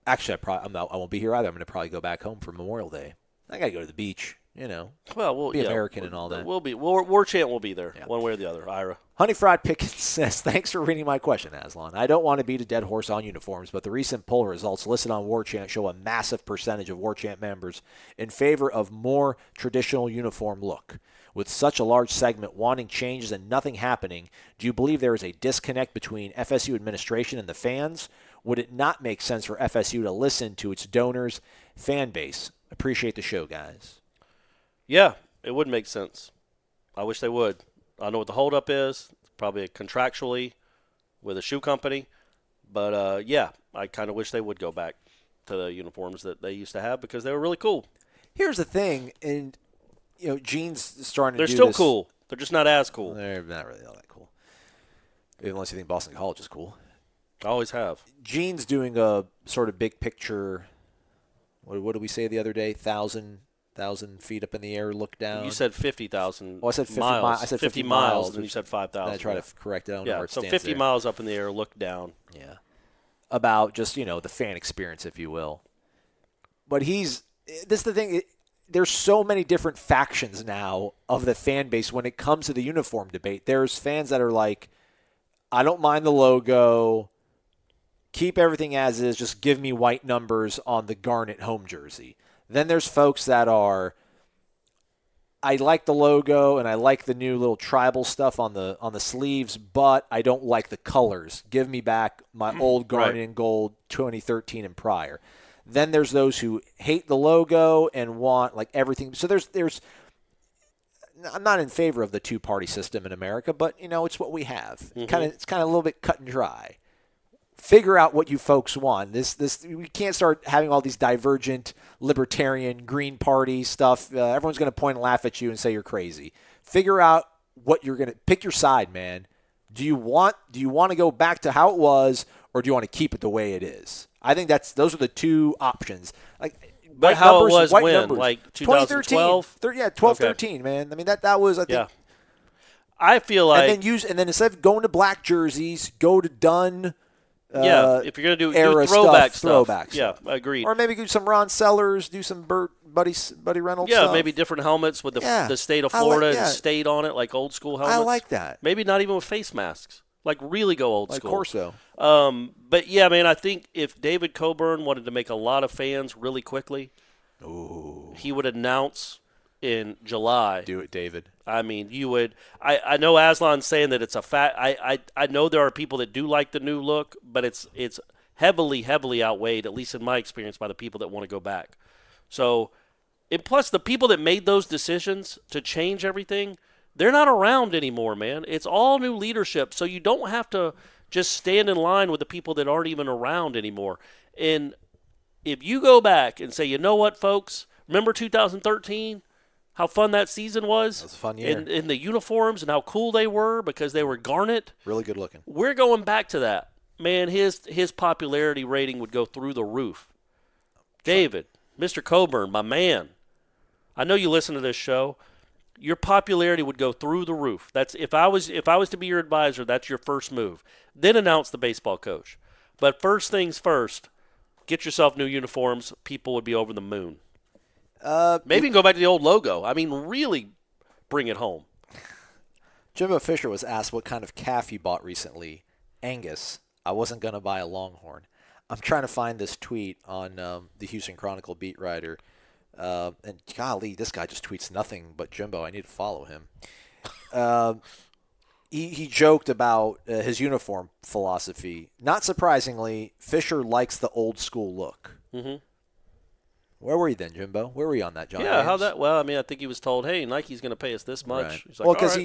actually, I won't be here either. I'm going to probably go back home for Memorial Day. I got to go to the beach. Well, we'll be American and all that. We'll be. War Chant will be there, one way or the other. Ira. Honey Fried Pickens says, thanks for reading my question, Aslan. I don't want to beat a dead horse on uniforms, but the recent poll results listed on War Chant show a massive percentage of War Chant members in favor of more traditional uniform look. With such a large segment wanting changes and nothing happening, do you believe there is a disconnect between FSU administration and the fans? Would it not make sense for FSU to listen to its donors' fan base? Appreciate the show, guys. Yeah, it would make sense. I wish they would. I know what the holdup is. It's probably contractually with a shoe company. But, I kind of wish they would go back to the uniforms that they used to have because they were really cool. Here's the thing, and, Gene's starting to do this. They're still cool. They're just not as cool. They're not really all that cool. Unless you think Boston College is cool. I always have. Gene's doing a sort of big picture What did we say the other day? 1,000 feet up in the air, look down. You said 50,000. Oh, I said 50 miles. I said 50 50 miles, miles. and you said 5,000. I try to correct it. I don't know where it so stands 50 there. miles up in the air, look down. Yeah. About just, the fan experience, if you will. But this is the thing. There's so many different factions now of the fan base when it comes to the uniform debate. There's fans that are like, I don't mind the logo. Keep everything as is. Just give me white numbers on the garnet home jersey. Then there's folks that are, I like the logo and I like the new little tribal stuff on the sleeves, but I don't like the colors. Give me back my old garnet and gold 2013 and prior. Then there's those who hate the logo and want like everything. So there's I'm not in favor of the two-party system in America, but it's what we have. It's kind of a little bit cut and dry. Figure out what you folks want. We can't start having all these divergent libertarian Green Party stuff. Everyone's going to point and laugh at you and say you're crazy. Figure out what you're going to pick your side, man. Do you want to go back to how it was, or do you want to keep it the way it is? I think those are the two options. But how it was when? Numbers. Like 2012? 13, man. I mean, that was, I think. Yeah. I feel like. And then instead of going to black jerseys, go to done. If you're going to do throwback stuff. Yeah, agreed. Or maybe do some Ron Sellers, do some Buddy Reynolds stuff. Yeah, maybe different helmets with the state of Florida and state on it, like old school helmets. I like that. Maybe not even with face masks. Like really go old school. Of course so. But yeah, man, I think if David Coburn wanted to make a lot of fans really quickly, he would announce in July. Do it, David. I mean, you would. I know Aslan's saying that it's a fact. I know there are people that do like the new look, but it's heavily outweighed, at least in my experience, by the people that want to go back. So, and plus the people that made those decisions to change everything, they're not around anymore, man. It's all new leadership, so you don't have to just stand in line with the people that aren't even around anymore. And if you go back and say, you know what, folks, remember 2013? How fun that season was. That was a fun year. In the uniforms and how cool they were because they were garnet. Really good looking. We're going back to that. Man, his popularity rating would go through the roof. David, Mr. Coburn, my man, I know you listen to this show. Your popularity would go through the roof. That's if I was to be your advisor, that's your first move. Then announce the baseball coach. But first things first, get yourself new uniforms. People would be over the moon. Maybe go back to the old logo. I mean, really bring it home. Jimbo Fisher was asked what kind of calf he bought recently. Angus. I wasn't going to buy a Longhorn. I'm trying to find this tweet on the Houston Chronicle beat writer. And golly, this guy just tweets nothing but Jimbo. I need to follow him. He joked about his uniform philosophy. Not surprisingly, Fisher likes the old school look. Mm-hmm. Where were you then, Jimbo? Where were you on that, John? Yeah, how that? Well, I mean, I think he was told, "Hey, Nike's going to pay us this much." Right. He's like, because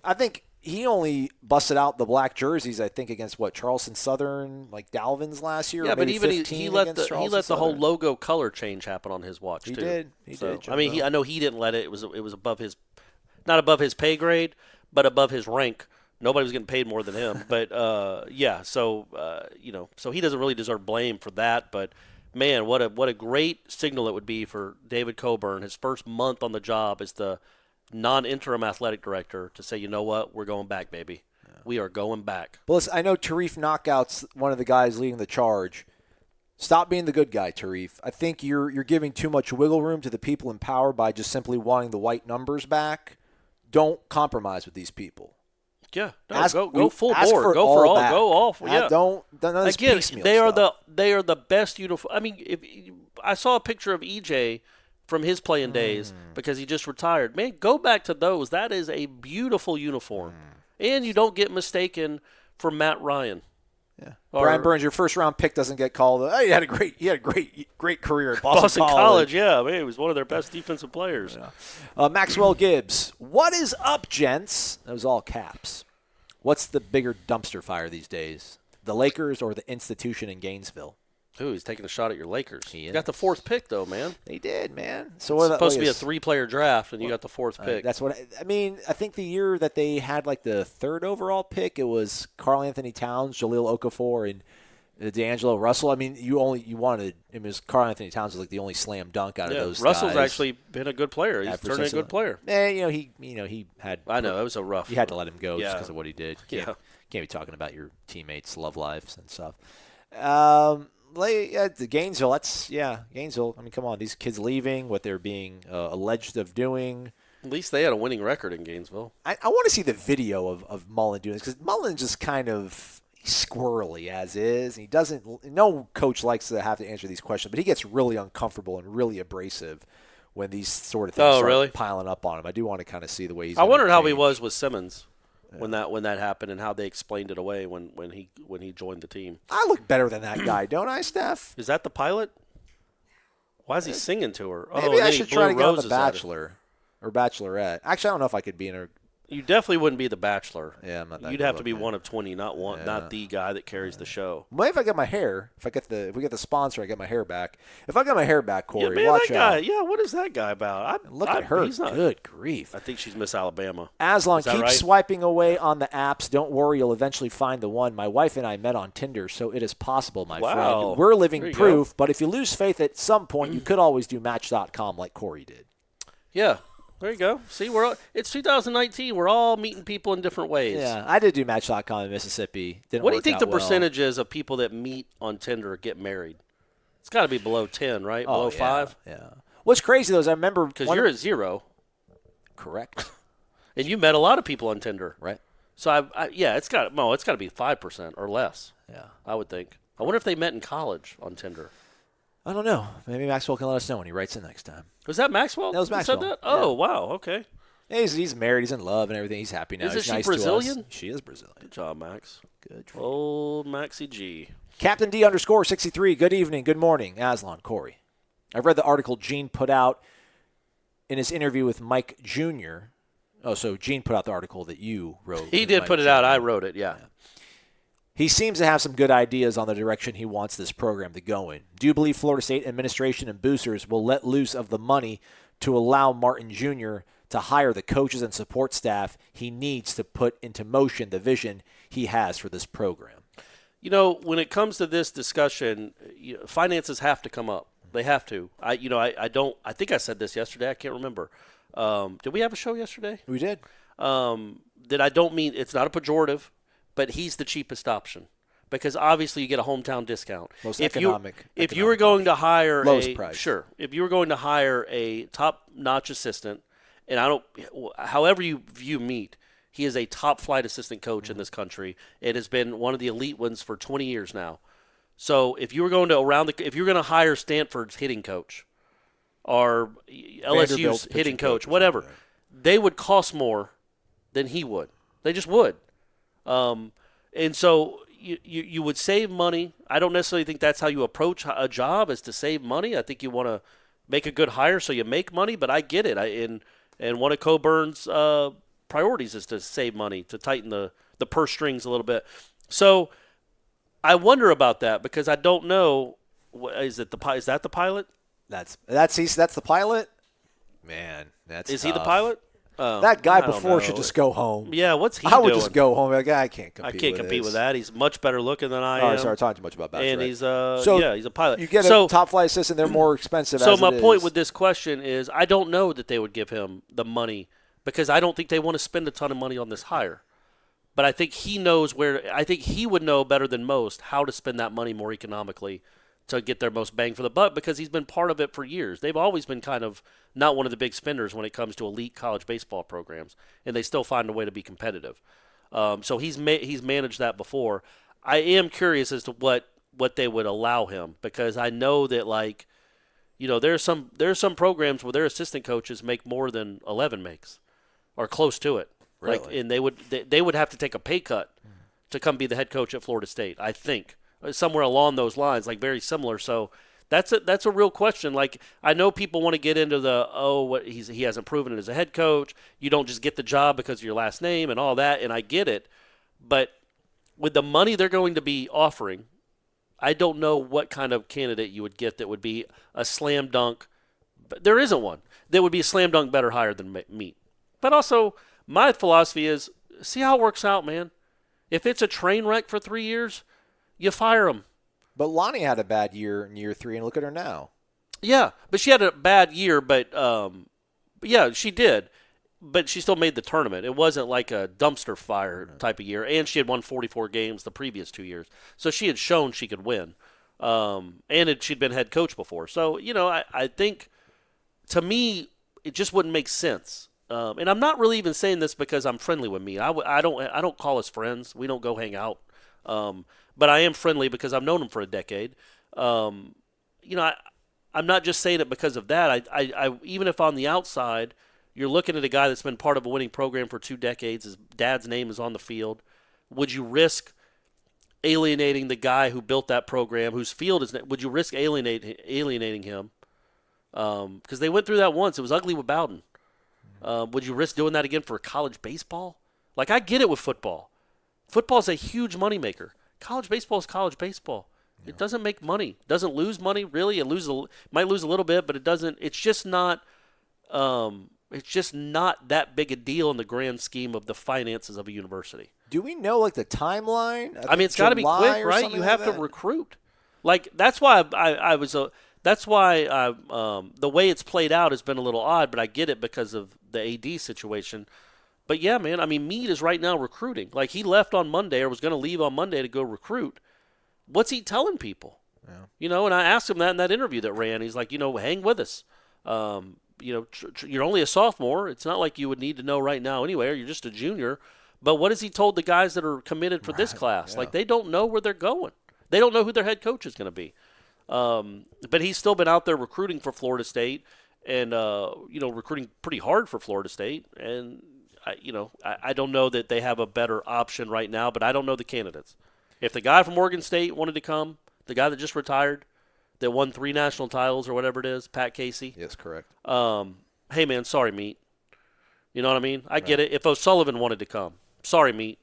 I think he only busted out the black jerseys. I think against Charleston Southern, like Dalvin's last year. Yeah, or but maybe even he let the whole logo color change happen on his watch He too. did. He did. I mean, I know he didn't let it. It was above his, not above his pay grade, but above his rank. Nobody was getting paid more than him. But yeah, so so he doesn't really deserve blame for that, but. Man, what a great signal it would be for David Coburn, his first month on the job as the non-interim athletic director, to say, you know what, we're going back, baby. Yeah. We are going back. Well, listen, I know Tarif Knockout's one of the guys leading the charge. Stop being the good guy, Tarif. I think you're giving too much wiggle room to the people in power by just simply wanting the white numbers back. Don't compromise with these people. Yeah, no, go full board. Go for all. Go off. Yeah. Don't again. They are the best uniform. I mean, I saw a picture of EJ from his playing days because he just retired. Man, go back to those. That is a beautiful uniform, and you don't get mistaken for Matt Ryan. Yeah, Brian Burns, your first round pick doesn't get called. Oh, he had a great career at Boston College. Yeah, man, he was one of their best defensive players. Yeah. Maxwell Gibbs, what is up, gents? That was all caps. What's the bigger dumpster fire these days? The Lakers or the institution in Gainesville? Ooh, he's taking a shot at your Lakers. He got the fourth pick, though, man. They did, man. So it's supposed to be a three-player draft, and you got the fourth pick. That's what I mean. I think the year that they had like the third overall pick, it was Karl Anthony Towns, Jahlil Okafor, and D'Angelo Russell. I mean, you wanted. I mean, Karl Anthony Towns was like the only slam dunk out of those. Russell's guys. actually been a good player. He's turned into a good player. He had. I know it was a rough. You had to let him go just Yeah. because of what he did. Can't be talking about your teammates' love lives and stuff. The Gainesville. Gainesville. I mean, come on, these kids leaving, what they're being alleged of doing. At least they had a winning record in Gainesville. I want to see the video of Mullen doing this because Mullen just kind of squirrely as is. He doesn't. No coach likes to have to answer these questions, but he gets really uncomfortable and really abrasive when these sort of things start piling up on him. I do want to kind of see the way he's. I wondered how he was with Simmons when that happened and how they explained it away when he joined the team. I look better than that guy, don't I, Steph? Is that the pilot? Why is he singing to her? Maybe I should try to get on The Bachelor or Bachelorette. Actually, I don't know if I could be in a. You definitely wouldn't be the Bachelor. Yeah, I'm not that You'd good have to be looking. one of 20, not the guy that carries the show. Maybe if I get my hair, if we get the sponsor, I get my hair back. If I get my hair back, Corey, Yeah, man, watch that guy. out. Yeah, what is that guy about? Look at her. Good grief. I think she's Miss Alabama. Aslan, keep right? swiping away on the apps. Don't worry, you'll eventually find the one. My wife and I met on Tinder, so it is possible, my Wow. friend. We're There living you proof, but if you lose faith at some point, you could always do Match.com like Corey did. Yeah. There you go. See, it's 2019. We're all meeting people in different ways. Yeah, I did do Match.com in Mississippi. Didn't What do you work think out the well. percentage is of people that meet on Tinder get married? It's got to be below 10, right? Oh, Below 5? Yeah. What's crazy, though, is I remember. Because you're at 0. Correct. And you met a lot of people on Tinder. Right. So, it's got to be 5% or less. Yeah. I would think. I wonder if they met in college on Tinder. I don't know. Maybe Maxwell can let us know when he writes it next time. Was that Maxwell? That was who Maxwell. said that? Yeah. Oh, wow. Okay. Yeah, he's married. He's in love and everything. He's happy now. Isn't He's she nice Brazilian? To us. She is Brazilian. Good job, Max. Good. Old Maxie G. Captain D_63. Good evening. Good morning. Aslan, Corey. I've read the article Gene put out in his interview with Mike Jr. Oh, so Gene put out the article that you wrote. He did put it out. I wrote it, yeah. He seems to have some good ideas on the direction he wants this program to go in. Do you believe Florida State administration and boosters will let loose of the money to allow Martin Jr. to hire the coaches and support staff he needs to put into motion the vision he has for this program? You know, when it comes to this discussion, finances have to come up. They have to. I think I said this yesterday. I can't remember. Did we have a show yesterday? We did. That I don't mean it's not a pejorative, but he's the cheapest option because obviously you get a hometown discount. Most if economic. If you were going to hire lowest price. Sure. If you were going to hire a top-notch assistant, and however you view Meat, he is a top-flight assistant coach in this country. It has been one of the elite ones for 20 years now. So if you were going to hire Stanford's hitting coach or LSU's hitting coach, whatever, they would cost more than he would. They just would. And so you would save money. I don't necessarily think that's how you approach a job, is to save money. I think you want to make a good hire so you make money, but I get it. And one of Coburn's priorities is to save money, to tighten the purse strings a little bit. So I wonder about that because I don't know. Is that the pilot? That's the pilot? Man, that's Is tough. he the pilot? That guy I don't before know. should just go home. Yeah, what's he I would doing? just go home. Like, I can't compete. I can't compete with that. He's much better looking than I Oh, am. sorry, talking too much about Bachelor. And he's he's a pilot. You get a top flight assistant, they're more expensive. So as my it point is. with this question is, I don't know that they would give him the money because I don't think they want to spend a ton of money on this hire. But I think he knows I think he would know better than most how to spend that money more economically to get their most bang for the buck because he's been part of it for years. They've always been kind of not one of the big spenders when it comes to elite college baseball programs, and they still find a way to be competitive. So he's managed that before. I am curious as to what they would allow him because I know that there's some programs where their assistant coaches make more than 11 makes or close to it. Really? And they would have to take a pay cut to come be the head coach at Florida State, I think. Somewhere along those lines, very similar. So that's a real question. I know people want to get into he hasn't proven it as a head coach. You don't just get the job because of your last name and all that, and I get it. But with the money they're going to be offering, I don't know what kind of candidate you would get that would be a slam dunk. But there isn't one that would be a slam dunk better hire than Meat. But also, my philosophy is see how it works out, man. If it's a train wreck for 3 years, you fire them. But Lonnie had a bad year in year 3, and look at her now. Yeah, but she had a bad year, but yeah, she did. But she still made the tournament. It wasn't like a dumpster fire type of year. And she had won 44 games the previous 2 years. So she had shown she could win. She'd been head coach before. So, I think, to me, it just wouldn't make sense. And I'm not really even saying this because I'm friendly with me. I don't call us friends. We don't go hang out. But I am friendly because I've known him for a decade. I'm not just saying it because of that. I even if on the outside, you're looking at a guy that's been part of a winning program for 2 decades. His dad's name is on the field. Would you risk alienating the guy who built that program, whose field is? Would you risk alienating him? Because they went through that once. It was ugly with Bowden. Would you risk doing that again for college baseball? Like, I get it with football. Football's a huge moneymaker. College baseball is college baseball. Yeah. It doesn't make money. It doesn't lose money, really. It might lose a little bit, but it doesn't. It's just not. It's just not that big a deal in the grand scheme of the finances of a university. Do we know, like, the timeline? I mean, it's got to be quick, right? You have to recruit. Like, that's why That's why the way it's played out has been a little odd, but I get it because of the AD situation. But, yeah, man, I mean, Meade is right now recruiting. Like, he left on Monday or was going to leave on Monday to go recruit. What's he telling people? Yeah. And I asked him that in that interview that ran. He's like, hang with us. You're only a sophomore. It's not like you would need to know right now anyway, or you're just a junior. But what has he told the guys that are committed for this class? Yeah. Like, they don't know where they're going. They don't know who their head coach is going to be. But he's still been out there recruiting for Florida State and, recruiting pretty hard for Florida State. And, I don't know that they have a better option right now, but I don't know the candidates. If the guy from Oregon State wanted to come, the guy that just retired, that won 3 national titles or whatever it is, Pat Casey. Yes, correct. Hey, man, sorry, Meat. You know what I mean? I get it. If O'Sullivan wanted to come, sorry, Meat.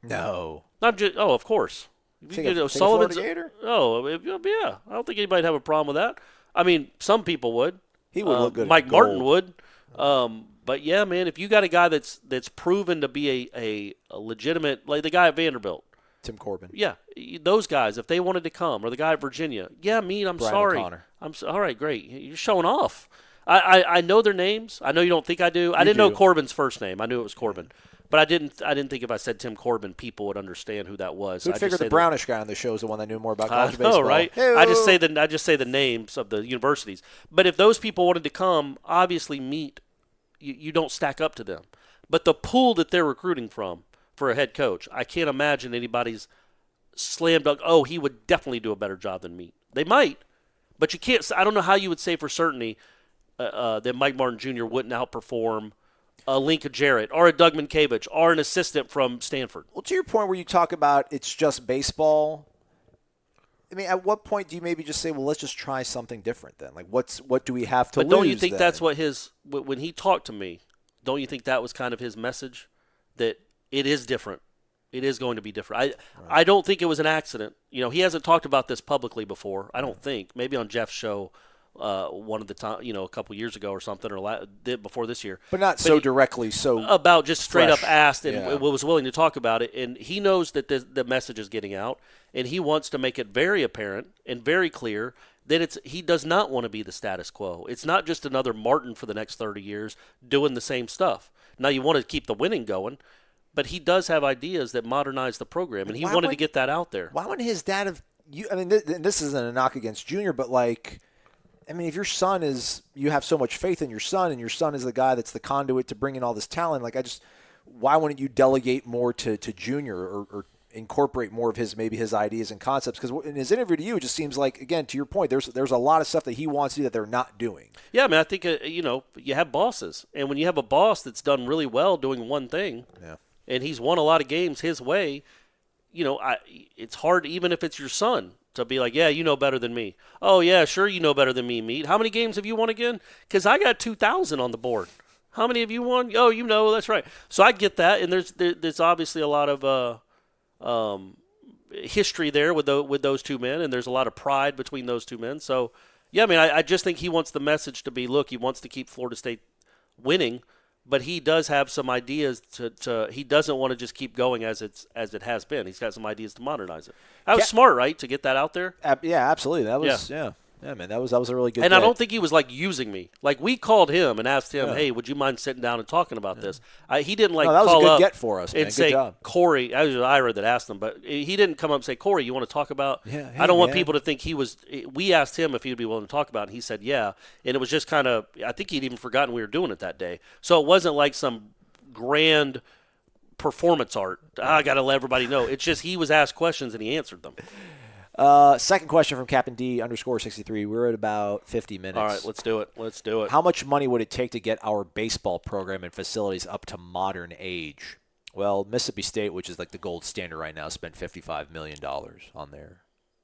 No. Of course. O'Sullivan's Gator? Yeah. I don't think anybody'd have a problem with that. I mean, some people would. He would look good. Mike Martin would. But yeah, man, if you got a guy that's proven to be a legitimate, like the guy at Vanderbilt, Tim Corbin. Yeah, those guys, if they wanted to come, or the guy at Virginia, I'm Brian sorry. O'Connor. All right, great. You're showing off. I know their names. I know you don't think I do. I didn't know Corbin's first name. I knew it was Corbin. But I didn't think if I said Tim Corbin, people would understand who that was. Who'd figure the brownish guy on the show is the one that knew more about college baseball? Right? Hey-o. I just say the names of the universities. But if those people wanted to come, obviously Meat, you don't stack up to them. But the pool that they're recruiting from for a head coach, I can't imagine anybody's slam dunk. Oh, he would definitely do a better job than Meat. They might, but you can't. I don't know how you would say for certainty that Mike Martin Jr. wouldn't outperform a Lincoln Jarrett or a Doug Minkiewicz or an assistant from Stanford. Well, to your point where you talk about it's just baseball, I mean, at what point do you maybe just say, well, let's just try something different then? Like, what do we have to lose? But don't you think then? that's what when he talked to me, don't you think that was kind of his message, that it is different? It is going to be different. I don't think it was an accident. He hasn't talked about this publicly before, I don't think. Maybe on Jeff's show one of the time, a couple years ago or something, or before this year. But not so directly, so about just straight fresh. Up asked and was willing to talk about it. And he knows that the message is getting out, and he wants to make it very apparent and very clear that he does not want to be the status quo. It's not just another Martin for the next 30 years doing the same stuff. Now, you want to keep the winning going, but he does have ideas that modernize the program, and he wanted to get that out there. Why wouldn't his dad have – I mean, this isn't a knock against Junior, but like – I mean, if your son is – you have so much faith in your son, and your son is the guy that's the conduit to bring in all this talent, like why wouldn't you delegate more to Junior or incorporate more of his ideas and concepts? Because in his interview to you, it just seems like, again, to your point, there's a lot of stuff that he wants to do that they're not doing. Yeah, I mean, I think, you have bosses. And when you have a boss that's done really well doing one thing, and he's won a lot of games his way, it's hard, even if it's your son, to be like, yeah, you know better than me. Oh, yeah, sure, you know better than me, Meat. How many games have you won again? Because I got 2,000 on the board. How many have you won? Oh, that's right. So I get that, and there's obviously a lot of history there with those two men, and there's a lot of pride between those two men. So, yeah, I mean, I just think he wants the message to be, look, he wants to keep Florida State winning, but he does have some ideas to he doesn't want to just keep going as it has been. He's got some ideas to modernize it. That was smart, right, to get that out there? Yeah, absolutely. That was Yeah, man, that was a really good. And I don't think he was like using me. Like we called him and asked him, "Hey, would you mind sitting down and talking about this?" He didn't like. No, that was call a good up get for us, man. and Good say, job. "Corey," I was Ira that asked him, but he didn't come up and say, "Corey, you want to talk about?" Yeah, I don't want man. people to think he was. We asked him if he would be willing to talk about it, and he said, "Yeah." And it was just kind of. I think he'd even forgotten we were doing it that day, so it wasn't like some grand performance art. I got to let everybody know. It's just he was asked questions and he answered them. Second question from Captain D_63. We're at about 50 minutes. All right, let's do it. How much money would it take to get our baseball program and facilities up to modern age? Well, Mississippi State, which is like the gold standard right now, spent $55 million on their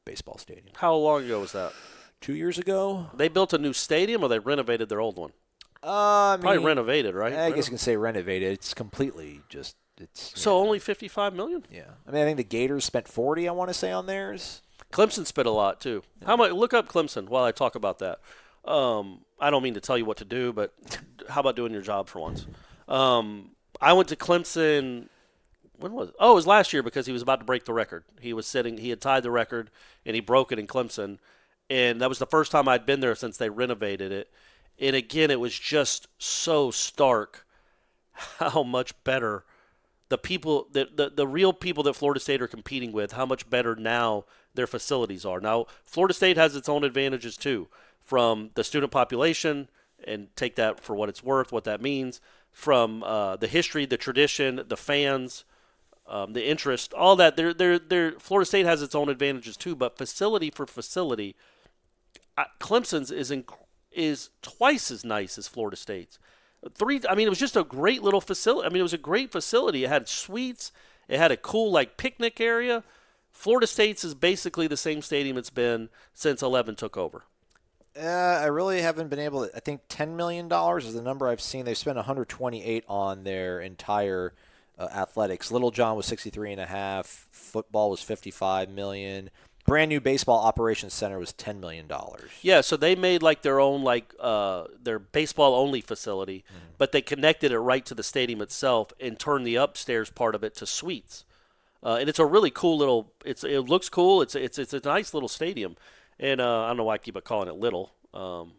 baseball stadium. How long ago was that? 2 years ago? They built a new stadium or they renovated their old one? Probably renovated, right? I guess you can say renovated. It's completely just So only $55 million? Yeah. I mean, I think the Gators spent 40, I want to say, on theirs. Clemson spent a lot too. How much? Look up Clemson while I talk about that. I don't mean to tell you what to do, but how about doing your job for once? I went to Clemson. When was it? Oh, it was last year because he was about to break the record. He had tied the record and he broke it in Clemson, and that was the first time I'd been there since they renovated it. And again, it was just so stark how much better the people, the real people that Florida State are competing with, how much better now their facilities are. Now, Florida State has its own advantages too, from the student population, and take that for what it's worth, what that means, from the history, the tradition, the fans, the interest, all that. Florida State has its own advantages too, but facility for facility, Clemson's is twice as nice as Florida State's. It was just a great little facility. I mean, it was a great facility. It had suites. It had a cool picnic area. Florida State's is basically the same stadium it's been since 11 took over. I really haven't been able to. I think $10 million is the number I've seen. They've spent $128 on their entire athletics. Little John was $63.5. Football was $55 million. Brand new baseball operations center was $10 million. Yeah, so they made their own their baseball only facility, but they connected it right to the stadium itself and turned the upstairs part of it to suites. And it's a really cool little. It looks cool. It's a nice little stadium, and I don't know why I keep calling it Little.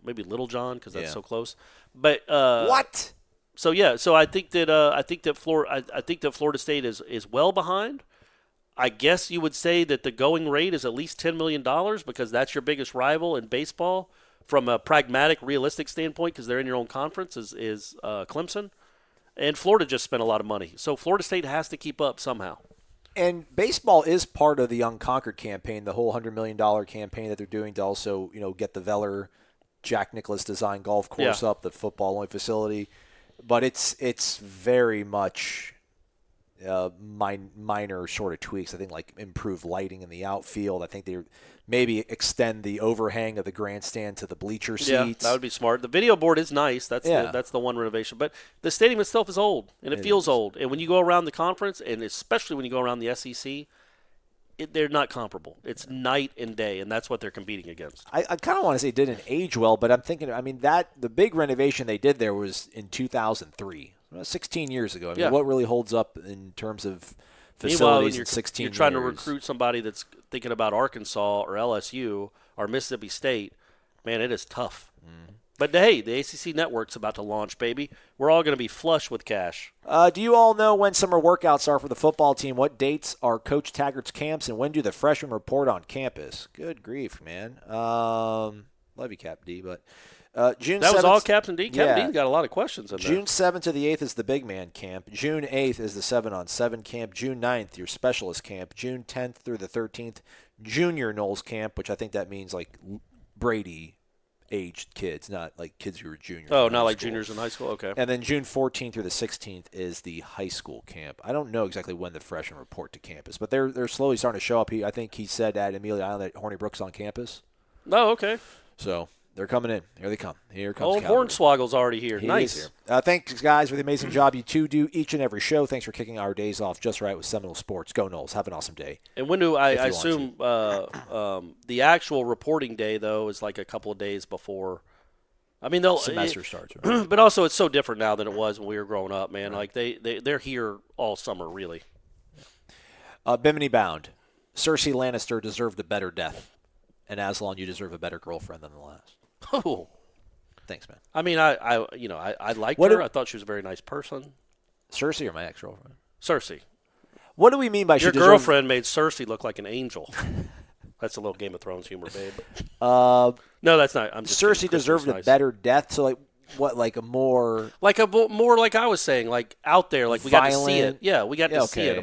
Maybe Little John because that's so close. But what? So yeah, so I think that Florida State is well behind. I guess you would say that the going rate is at least $10 million because that's your biggest rival in baseball from a pragmatic, realistic standpoint because they're in your own conference is Clemson. And Florida just spent a lot of money. So Florida State has to keep up somehow. And baseball is part of the Unconquered campaign, the whole $100 million campaign that they're doing to also, get the Veller Jack Nicklaus design golf course up, the football-only facility. But it's very much minor sort of tweaks. I think improved lighting in the outfield. I think they maybe extend the overhang of the grandstand to the bleacher seats. Yeah, that would be smart. The video board is nice. That's the one renovation. But the stadium itself is old, and it feels old. And when you go around the conference, and especially when you go around the SEC, they're not comparable. It's night and day, and that's what they're competing against. I kind of want to say it didn't age well, but I'm thinking, the big renovation they did there was in 2003. 16 years ago. What really holds up in terms of facilities in 16 years? You're trying to recruit somebody that's thinking about Arkansas or LSU or Mississippi State. Man, it is tough. But, hey, the ACC Network's about to launch, baby. We're all going to be flush with cash. Do you all know when summer workouts are for the football team? What dates are Coach Taggart's camps, and when do the freshmen report on campus? Good grief, man. Love you, Cap D, but June 7th. That was all Captain D? Captain D's got a lot of questions in there. June 7th to the 8th is the big man camp. June 8th is the 7-on-7 camp. June 9th, your specialist camp. June 10th through the 13th, junior Knowles camp, which I think that means Brady-aged kids, not kids who are juniors. Oh, not like juniors in high school? Okay. And then June 14th through the 16th is the high school camp. I don't know exactly when the freshmen report to campus, but they're slowly starting to show up. I think he said at Amelia Island that Horny Brook's on campus. Oh, okay. So they're coming in. Here they come. Here comes Old Hornswoggle's already here. Nice. Here. Thanks, guys, for the amazing job you two do each and every show. Thanks for kicking our days off just right with Seminole Sports. Go Knowles. Have an awesome day. And when do I assume the actual reporting day, though, is a couple of days before I mean, semester starts. Right? But also, it's so different now than it was when we were growing up, man. Right. Like they're here all summer, really. Bimini Bound. Cersei Lannister deserved a better death, and Aslan, you deserve a better girlfriend than the last. Oh, thanks, man. I mean, I liked her. I thought she was a very nice person. Cersei or my ex-girlfriend? Cersei. What do we mean by your girlfriend made Cersei look like an angel? That's a little Game of Thrones humor, babe. No, that's not. I'm just Cersei deserved a better death. So, like, what? Like a more like I was saying, like out there, like we got to see it. Yeah, we got to see it.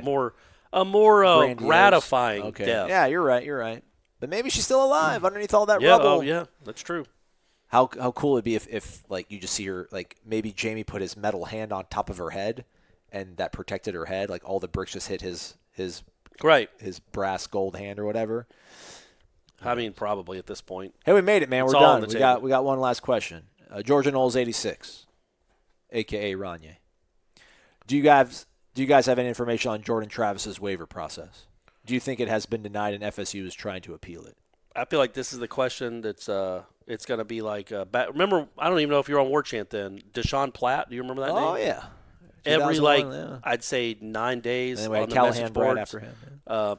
A more gratifying death. Yeah, you're right. But maybe she's still alive underneath all that rubble. Oh, yeah, that's true. How cool it'd be if like you just see her, like maybe Jaime put his metal hand on top of her head, and that protected her head. Like all the bricks just hit his brass gold hand or whatever. I mean, probably at this point. Hey, we made it, man. We're done. We got one last question. Georgia Knowles 86, a.k.a. Ranye. Do you guys have any information on Jordan Travis's waiver process? Do you think it has been denied and FSU is trying to appeal it? I feel like this is the question that's it's going to be like remember, I don't even know if you're on War Chant then. Deshaun Platt, do you remember that name? Oh, yeah. Every I'd say 9 days on the Callahan message boards, after him.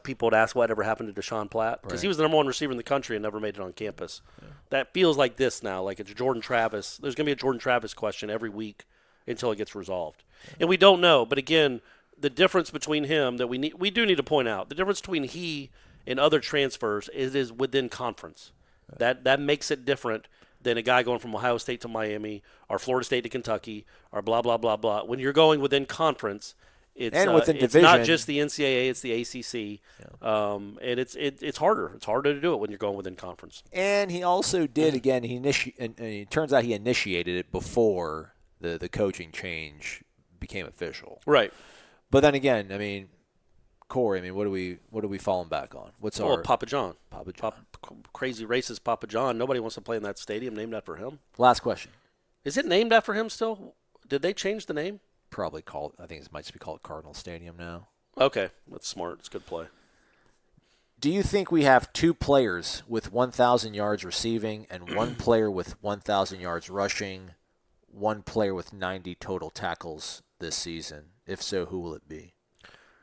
people would ask whatever happened to Deshaun Platt because he was the number one receiver in the country and never made it on campus. Yeah. That feels like this now, like it's Jordan Travis. There's going to be a Jordan Travis question every week until it gets resolved, and we don't know. But again, the difference between him that we do need to point out, the difference between he and other transfers is within conference. Right. That makes it different than a guy going from Ohio State to Miami or Florida State to Kentucky or blah, blah, blah, blah. When you're going within conference, it's not just the NCAA, it's the ACC. Yeah. And it's harder. It's harder to do it when you're going within conference. And he also did, again, and it turns out he initiated it before the coaching change became official. Right. But then again, I mean, Corey, what are we falling back on? Papa John. Crazy racist Papa John. Nobody wants to play in that stadium named after him. Last question. Is it named after him still? Did they change the name? Probably called. I think it might be called Cardinal Stadium now. Okay, that's smart. It's a good play. Do you think we have 2 players with 1,000 yards receiving and 1 player with 1,000 yards rushing, 1 player with 90 total tackles this season? If so, who will it be?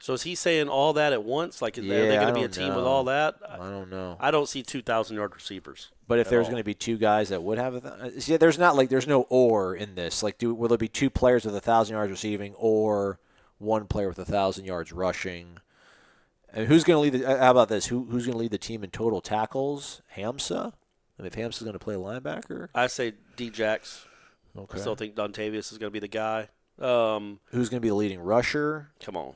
So is he saying all that at once? Like, are they going to be a team with all that? I don't know. I don't see 2,000-yard receivers. But if there's going to be 2 guys that would have there's no or in this. Like, will there be 2 players with 1,000 yards receiving or 1 player with 1,000 yards rushing? And who's going to lead how about this? Who's going to lead the team in total tackles? Hamza? I mean, if Hamza's going to play linebacker? I say D-Jax. Okay. I still think Dontavius is going to be the guy. Who's going to be the leading rusher? Come on.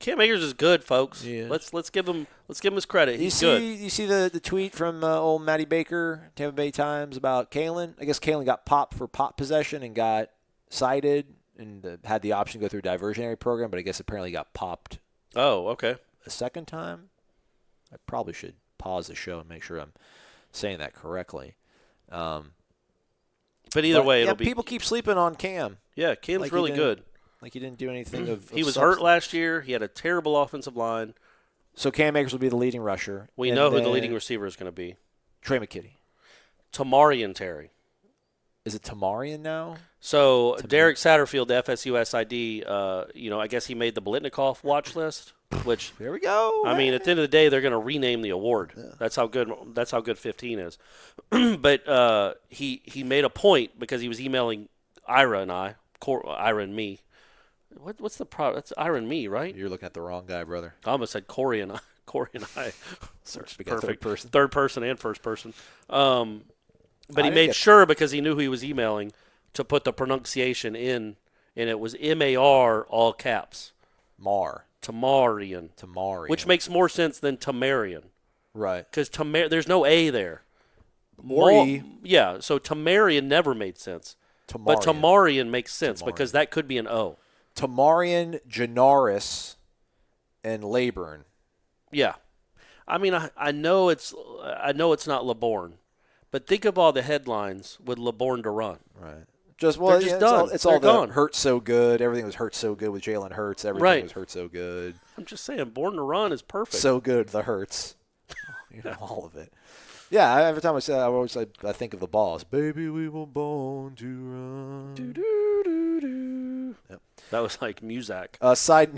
Cam Akers is good, folks. Yeah. Let's give him his credit. He's good. You see the tweet from old Matty Baker, Tampa Bay Times, about Kalen? I guess Kalen got popped for pot possession and got cited and had the option to go through a diversionary program, but I guess apparently got popped. Oh, okay. A second time? I probably should pause the show and make sure I'm saying that correctly. But either way, it'll be. People keep sleeping on Cam. Yeah, Cam's really good. Like he didn't do anything of He was substance. hurt last year. He had a terrible offensive line. So Cam Akers will be the leading rusher. We know who the leading receiver is going to be. Trey McKitty. Tamarian Terry. Is it Tamarian now? So Derek Satterfield, the FSU SID, I guess he made the Blitnikoff watch list. Which there we go. I mean, at the end of the day, they're going to rename the award. Yeah. That's how good 15 is. But he made a point because he was emailing Ira and me. What's the problem? That's Ira and me, right? You're looking at the wrong guy, brother. I almost said Corey and I. Perfect. Third person and first person. But he made sure because he knew who he was emailing to put the pronunciation in, and it was M-A-R, all caps. Tamarian. Which makes more sense than Tamarian. Right. Because there's no A there. So Tamarian never made sense. But Tamarian makes sense because that could be an O. Tamarian, Janaris, and Leyburn. Yeah. I mean, I know it's not LeBourne, but think of all the headlines with LeBourne to run. Right. They're just done. It's all the hurt so good. Everything was hurt so good with Jalen Hurts. Everything was hurt so good. I'm just saying, Born to Run is perfect. So good, the Hurts. All of it. Yeah, every time I say that, I think of the Boss. Baby, we were born to run. Yep. That was like Muzak. Side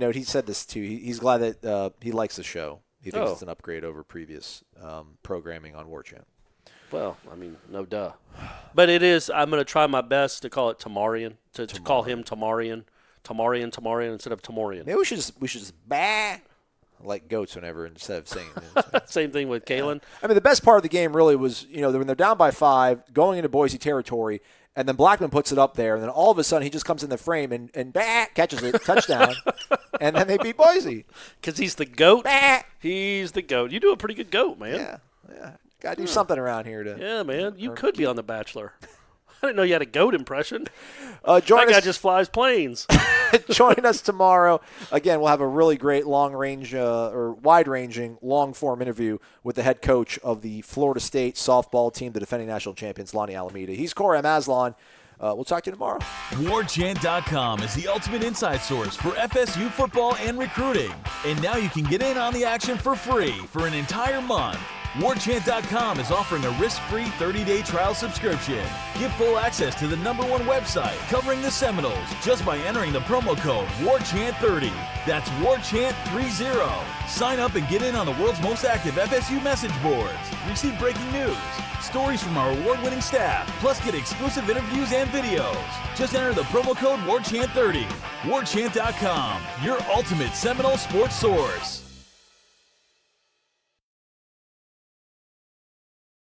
note, he said this too. He's glad that he likes the show. He thinks it's an upgrade over previous programming on War Chant. Well, I mean, no duh. But it is, I'm going to try my best to call it Tamarian, to call him Tamarian instead of Tamorian. Maybe we should just bah like goats whenever instead of saying Same thing with Kalen. I mean, the best part of the game really was, when they're down by 5, going into Boise territory, and then Blackman puts it up there, and then all of a sudden he just comes in the frame and bah, catches it, touchdown, and then they beat Boise. Because he's the GOAT. Bah. He's the GOAT. You do a pretty good GOAT, man. Yeah. Got to do something around here to. Yeah, man. You could be on The Bachelor. I didn't know you had a GOAT impression. That guy just flies planes. Join us tomorrow. Again, we'll have a really great wide-ranging, long-form interview with the head coach of the Florida State softball team, the defending national champions, Lonnie Alameda. He's Corey Maslan. We'll talk to you tomorrow. WarChant.com is the ultimate inside source for FSU football and recruiting. And now you can get in on the action for free for an entire month. WarChant.com is offering a risk-free 30-day trial subscription. Get full access to the #1 website covering the Seminoles just by entering the promo code WarChant30. That's WarChant30. Sign up and get in on the world's most active FSU message boards. Receive breaking news, stories from our award-winning staff, plus get exclusive interviews and videos. Just enter the promo code WarChant30. WarChant.com, your ultimate Seminole sports source.